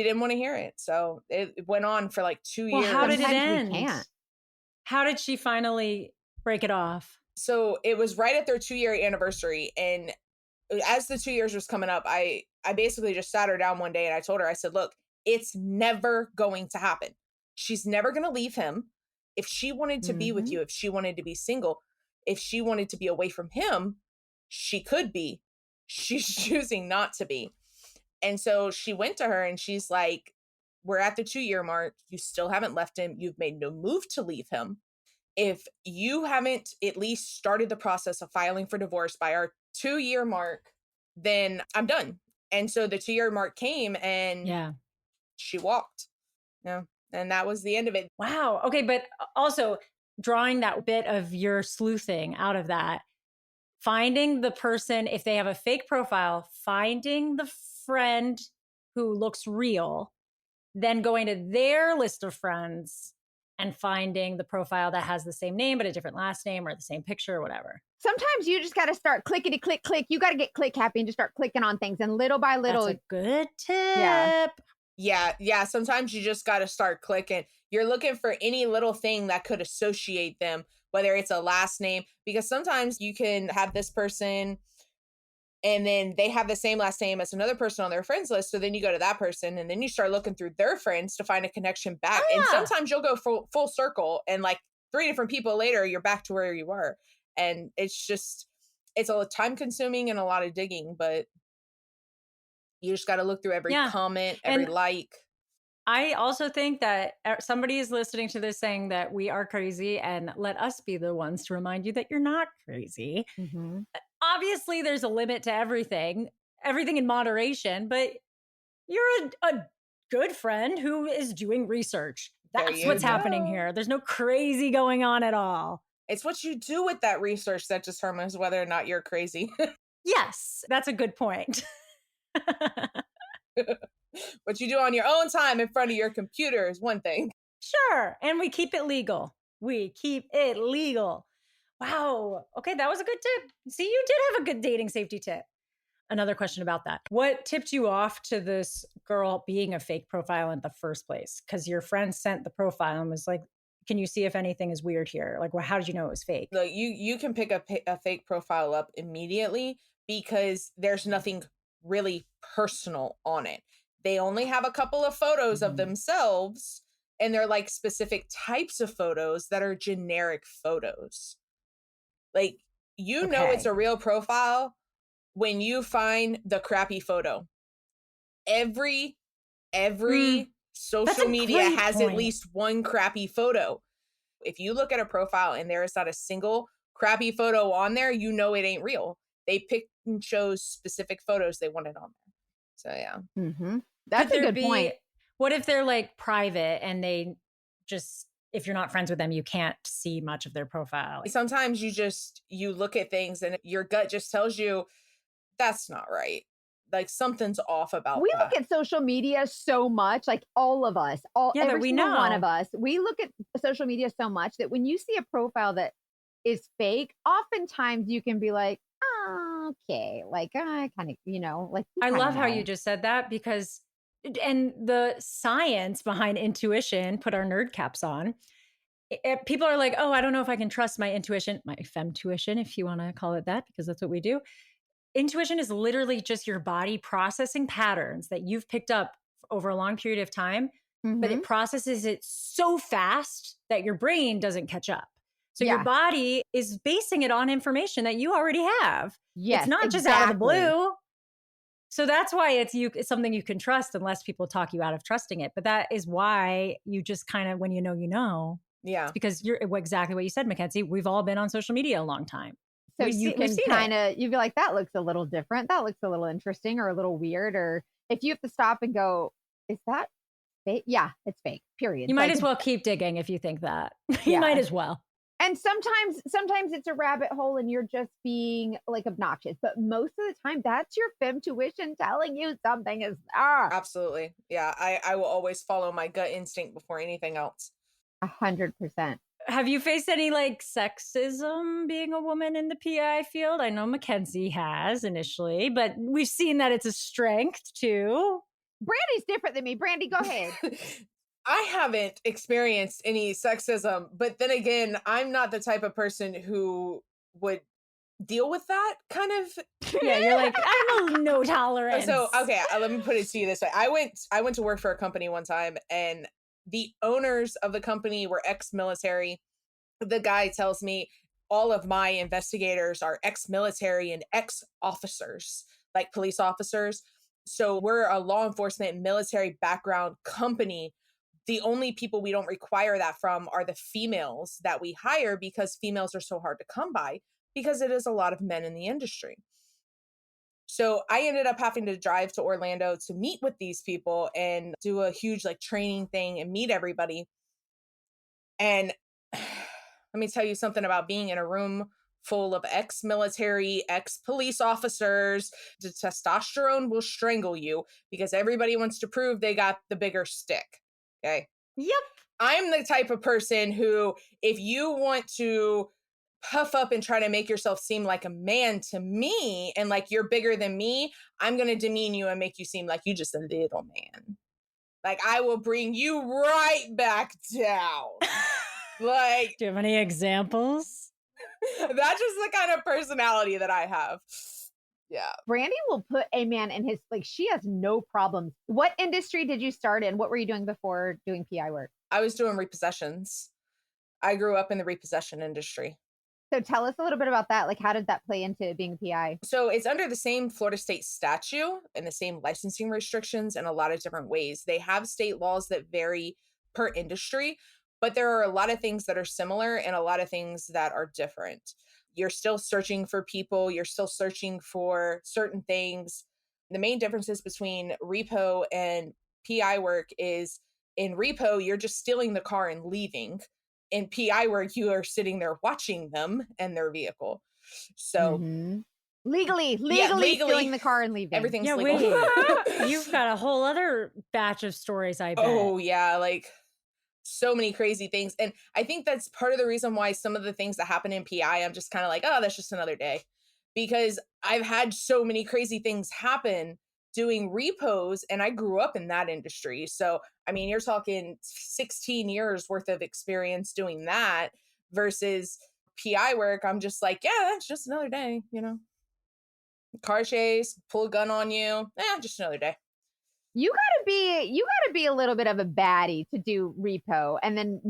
didn't want to hear it. So it went on for like 2 Well, years. how did it Sometimes we end? can't. How did she finally break it off? So it was right at their 2-year anniversary. And as the 2 years was coming up, I basically just sat her down one day and I told her, I said, look, it's never going to happen. She's never going to leave him. If she wanted to be with Mhm. you, if she wanted to be single, if she wanted to be away from him, she could be. She's choosing not to be. And so she went to her and she's like, we're at the 2-year mark. You still haven't left him. You've made no move to leave him. If you haven't at least started the process of filing for divorce by our 2-year mark, then I'm done. And so the 2-year mark came and Yeah. she walked. Yeah. And that was the end of it. Wow. Okay. But also drawing that bit of your sleuthing out of that, finding the person, if they have a fake profile, finding the friend who looks real, then going to their list of friends and finding the profile that has the same name, but a different last name or the same picture or whatever. Sometimes you just got to start clickety click click. You got to get click happy and just start clicking on things, and little by little. That's a good tip. Yeah. Sometimes you just got to start clicking. You're looking for any little thing that could associate them, whether it's a last name, because sometimes you can have this person and then they have the same last name as another person on their friends list. So then you go to that person and then you start looking through their friends to find a connection back. Oh, And yeah. sometimes you'll go full circle and like 3 different people later, you're back to where you were. And it's a time consuming and a lot of digging, but you just got to look through every comment, every And like. I also think that somebody is listening to this saying that we are crazy, and let us be the ones to remind you that you're not crazy. Mhm. Obviously, there's a limit to everything in moderation, but you're a good friend who is doing research. That's what's happening here. There's no crazy going on at all. It's what you do with that research that determines whether or not you're crazy. Yes, that's a good point. What you do on your own time in front of your computer is one thing. Sure. And we keep it legal. Wow. Okay, that was a good tip. See, you did have a good dating safety tip. Another question about that. What tipped you off to this girl being a fake profile in the first place? Because your friend sent the profile and was like, can you see if anything is weird here? Like, well, how did you know it was fake? Like you can pick a fake profile up immediately because there's nothing really personal on it. They only have a couple of photos of themselves, and they're like specific types of photos that are generic photos. Like, you know it's a real profile when you find the crappy photo. Every social media has at least one crappy photo. If you look at a profile and there is not a single crappy photo on there, you know it ain't real. They picked and chose specific photos they wanted on there. So yeah. Mm-hmm. That's a good point. What if they're like private and they just, if you're not friends with them, you can't see much of their profile? Sometimes you look at things and your gut just tells you that's not right. Like something's off about We that. look at social media so much, like all of us, every single one of us. We look at social media so much that when you see a profile that is fake, oftentimes you can be like, oh, okay, like I kind of, like I love how you just said that, because and the science behind intuition, put our nerd caps on. People are like, oh, I don't know if I can trust my intuition, my femtuition, if you want to call it that, because that's what we do. Intuition is literally just your body processing patterns that you've picked up over a long period of time, but it processes it so fast that your brain doesn't catch up. So your body is basing it on information that you already have. Yes, it's not just out of the blue. So that's why it's something you can trust, unless people talk you out of trusting it. But that is why you just kind of, when you know. Yeah. It's because you're exactly what you said, Mackenzie. We've all been on social media a long time. So you can kind of, you'd be like, that looks a little different. That looks a little interesting or a little weird. Or if you have to stop and go, is that fake? Yeah, it's fake, period. You might as well keep digging if you think that. You might as well. And sometimes it's a rabbit hole and you're just being like obnoxious. But most of the time, that's your femtuition telling you something is Absolutely. Yeah, I will always follow my gut instinct before anything else. 100%. Have you faced any like sexism being a woman in the PI field? I know Mackenzie has initially, but we've seen that it's a strength too. Brandy's different than me. Brandy, go ahead. I haven't experienced any sexism, but then again, I'm not the type of person who would deal with that kind of. Yeah, you're like, I have no tolerance. So, okay, let me put it to you this way. I went to work for a company one time, and The owners of the company were ex-military. The guy tells me all of my investigators are ex-military and ex-officers, like police officers. So we're a law enforcement military background company. The only people we don't require that from are the females that we hire, because females are so hard to come by, because it is a lot of men in the industry. So I ended up having to drive to Orlando to meet with these people and do a huge like training thing and meet everybody. And let me tell you something about being in a room full of ex-military, ex-police officers. The testosterone will strangle you because everybody wants to prove they got the bigger stick. Okay. Yep. I'm the type of person who, if you want to puff up and try to make yourself seem like a man to me and like you're bigger than me, I'm going to demean you and make you seem like you just a little man. Like I will bring you right back down. Like, do you have any examples? That's just the kind of personality that I have. Yeah. Brandy will put a man in his, like, she has no problems. What industry did you start in? What were you doing before doing PI work? I was doing repossessions. I grew up in the repossession industry. So tell us a little bit about that. Like, how did that play into being a PI? So it's under the same Florida state statute and the same licensing restrictions in a lot of different ways. They have state laws that vary per industry, but there are a lot of things that are similar and a lot of things that are different. You're still searching for people. You're still searching for certain things. The main differences between repo and PI work is in repo, you're just stealing the car and leaving. In PI work, you are sitting there watching them and their vehicle. So legally stealing the car and leaving. Everything's legal. Wait. You've got a whole other batch of stories, I bet. Oh, yeah. Like so many crazy things. And I think that's part of the reason why some of the things that happen in PI, I'm just kind of like, oh, that's just another day. Because I've had so many crazy things happen doing repos, and I grew up in that industry. So, I mean, you're talking 16 years worth of experience doing that versus PI work. I'm just like, yeah, that's just another day, you know. Car chase, pull a gun on you, just another day. You gotta be a little bit of a baddie to do repo, and then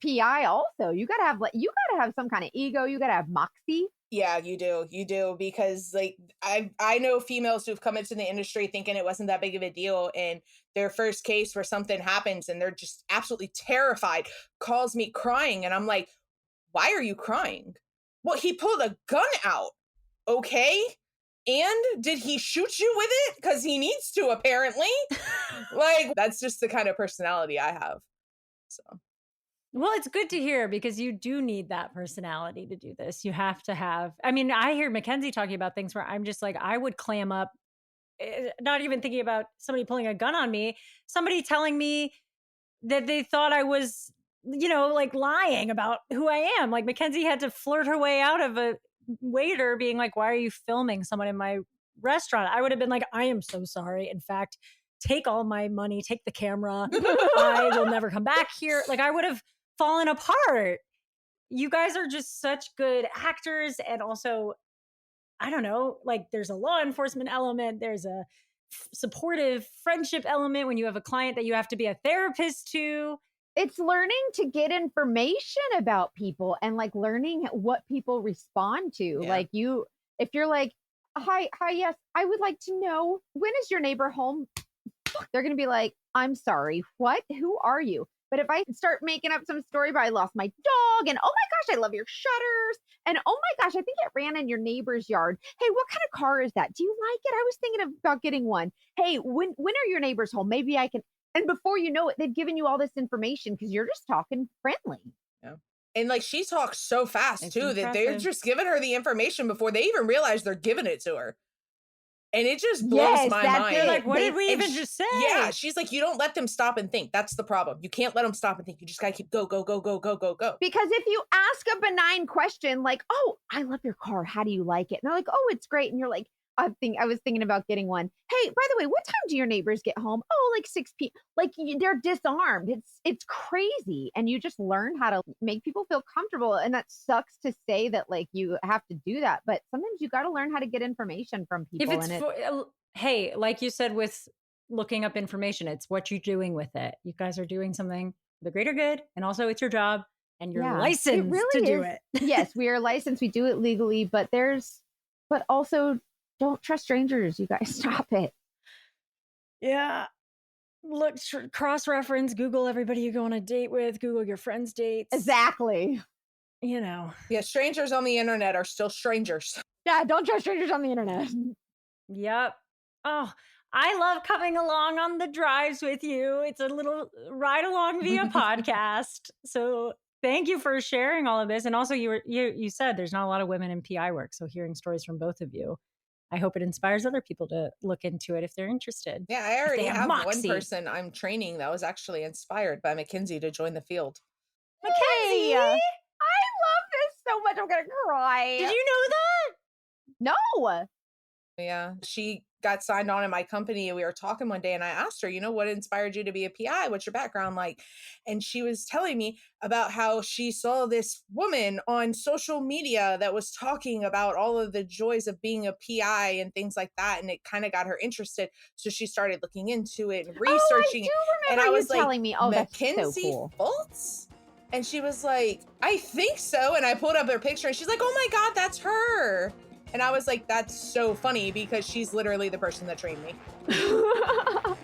PI also. You gotta have some kind of ego. You gotta have moxie. Yeah, you do, because like I know females who've come into the industry thinking it wasn't that big of a deal, and their first case where something happens and they're just absolutely terrified, calls me crying, and I'm like, why are you crying? Well, he pulled a gun out. Okay. And did he shoot you with it? Because he needs to, apparently. Like, that's just the kind of personality I have. So, well, it's good to hear, because you do need that personality to do this. You have to have, I mean, I hear Mackenzie talking about things where I'm just like, I would clam up, not even thinking about somebody pulling a gun on me, somebody telling me that they thought I was, like lying about who I am. Like Mackenzie had to flirt her way out of a waiter being like, why are you filming someone in my restaurant? I would have been like, I am so sorry. In fact, take all my money, take the camera. I will never come back here. Like, I would have fallen apart. You guys are just such good actors. And also, I don't know, like there's a law enforcement element. There's a supportive friendship element when you have a client that you have to be a therapist to. It's learning to get information about people and like learning what people respond to. Yeah. Like if you're like, hi, yes, I would like to know, when is your neighbor home? They're going to be like, I'm sorry, what? Who are you? But if I start making up some story about I lost my dog and oh my gosh, I love your shutters. And oh my gosh, I think it ran in your neighbor's yard. Hey, what kind of car is that? Do you like it? I was thinking about getting one. Hey, when are your neighbors home? Maybe I can. And before you know it, they've given you all this information because you're just talking friendly. Yeah. And like she talks so fast It's too impressive. that they're just giving her the information before they even realize they're giving it to her. And it just blows my mind. They're like, what did we And even just say? Yeah, she's like, you don't let them stop and think. That's the problem. You can't let them stop and think. You just gotta keep go. Because if you ask a benign question like, oh, I love your car. How do you like it? And they're like, oh, it's great. And you're like, I was thinking about getting one. Hey, by the way, what time do your neighbors get home? Oh, like 6 p.m. Like they're disarmed. It's crazy. And you just learn how to make people feel comfortable. And that sucks to say that like you have to do that. But sometimes you got to learn how to get information from people. If it's hey, like you said with looking up information. It's what you're doing with it. You guys are doing something for the greater good. And also it's your job and you're licensed to do it. Yes, we are licensed. We do it legally, but also don't trust strangers. You guys stop it. Yeah. Look, cross-reference, Google everybody you go on a date with, Google your friends' dates. Exactly. You know. Yeah, strangers on the internet are still strangers. Yeah, don't trust strangers on the internet. Yep. Oh, I love coming along on the drives with you. It's a little ride along via podcast. So thank you for sharing all of this. And also you said there's not a lot of women in PI work. So hearing stories from both of you, I hope it inspires other people to look into it if they're interested. Yeah, I already have moxie. one person I'm training that was actually inspired by Mackenzie to join the field. Mackenzie! Hey, I love this so much. I'm going to cry. Did you know that? No. Yeah, she got signed on in my company and we were talking one day and I asked her, what inspired you to be a PI? What's your background like? And she was telling me about how she saw this woman on social media that was talking about all of the joys of being a PI and things like that. And it kind of got her interested. So she started looking into it and researching it. And I was like, telling me, oh, that's Mackenzie so cool. Fultz? And she was like, I think so. And I pulled up her picture and she's like, oh my God, that's her. And I was like, that's so funny because she's literally the person that trained me.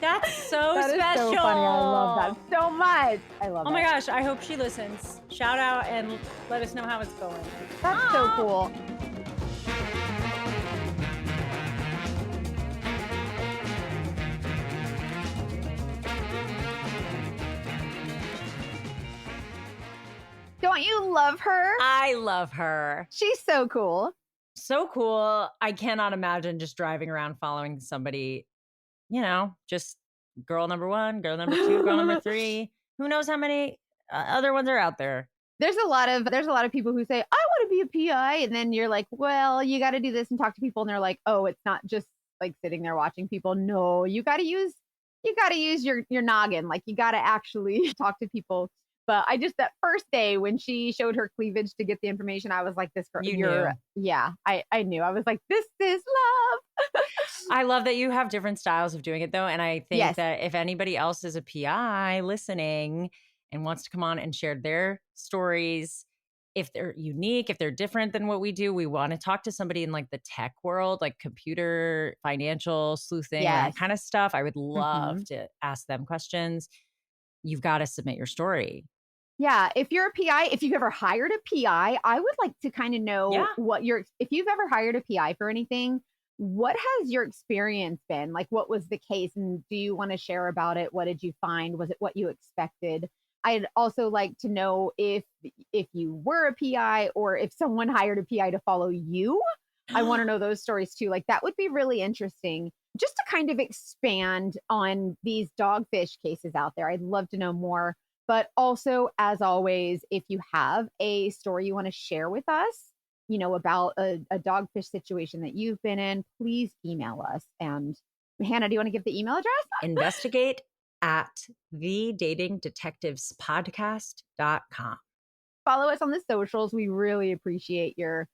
That's so That special. is so funny. I love that so much. I love it. Oh my gosh, I hope she listens. Shout out and let us know how it's going. That's so cool. Don't you love her? I love her. She's so cool. So cool. I cannot imagine just driving around following somebody, just girl number 1, girl number 2, girl number 3. Who knows how many other ones are out there? There's a lot of people who say, I want to be a PI. And then you're like, well, you got to do this and talk to people. And they're like, oh, it's not just like sitting there watching people. No, you got to use your noggin. Like you got to actually talk to people. But that first day when she showed her cleavage to get the information, I was like, this girl, yeah, I knew. I was like, this is love. I love that you have different styles of doing it though. And I think that if anybody else is a PI listening and wants to come on and share their stories, if they're unique, if they're different than what we do, we want to talk to somebody in like the tech world, like computer, financial, sleuthing, that kind of stuff. I would love to ask them questions. You've got to submit your story. Yeah. If you're a PI, if you've ever hired a PI, I would like to kind of know if you've ever hired a PI for anything, what has your experience been? Like, what was the case? And do you want to share about it? What did you find? Was it what you expected? I'd also like to know if you were a PI or if someone hired a PI to follow you. I want to know those stories too. Like that would be really interesting just to kind of expand on these dogfish cases out there. I'd love to know more. But also, as always, if you have a story you want to share with us, about a dogfish situation that you've been in, please email us. And Hannah, do you want to give the email address? Investigate at thedatingdetectivespodcast.com. Follow us on the socials. We really appreciate your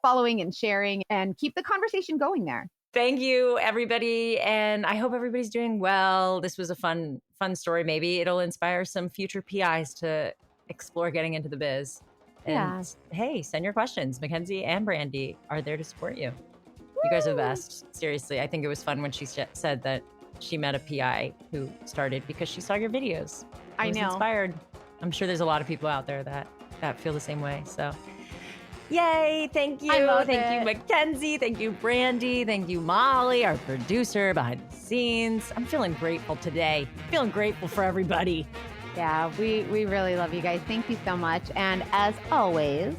following and sharing and keep the conversation going there. Thank you, everybody. And I hope everybody's doing well. This was a fun story. Maybe it'll inspire some future PIs to explore getting into the biz. And hey, send your questions. Mackenzie and Brandy are there to support you. You guys are the best. Seriously, I think it was fun when she said that she met a PI who started because she saw your videos. I know. Inspired. I'm sure there's a lot of people out there that feel the same way. So yay, thank you. Thank you, Mackenzie. Thank you, Brandy. Thank you, Molly, our producer behind the scenes. I'm feeling grateful today. Feeling grateful for everybody. Yeah, we really love you guys. Thank you so much. And as always,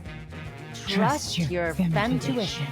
trust your intuition.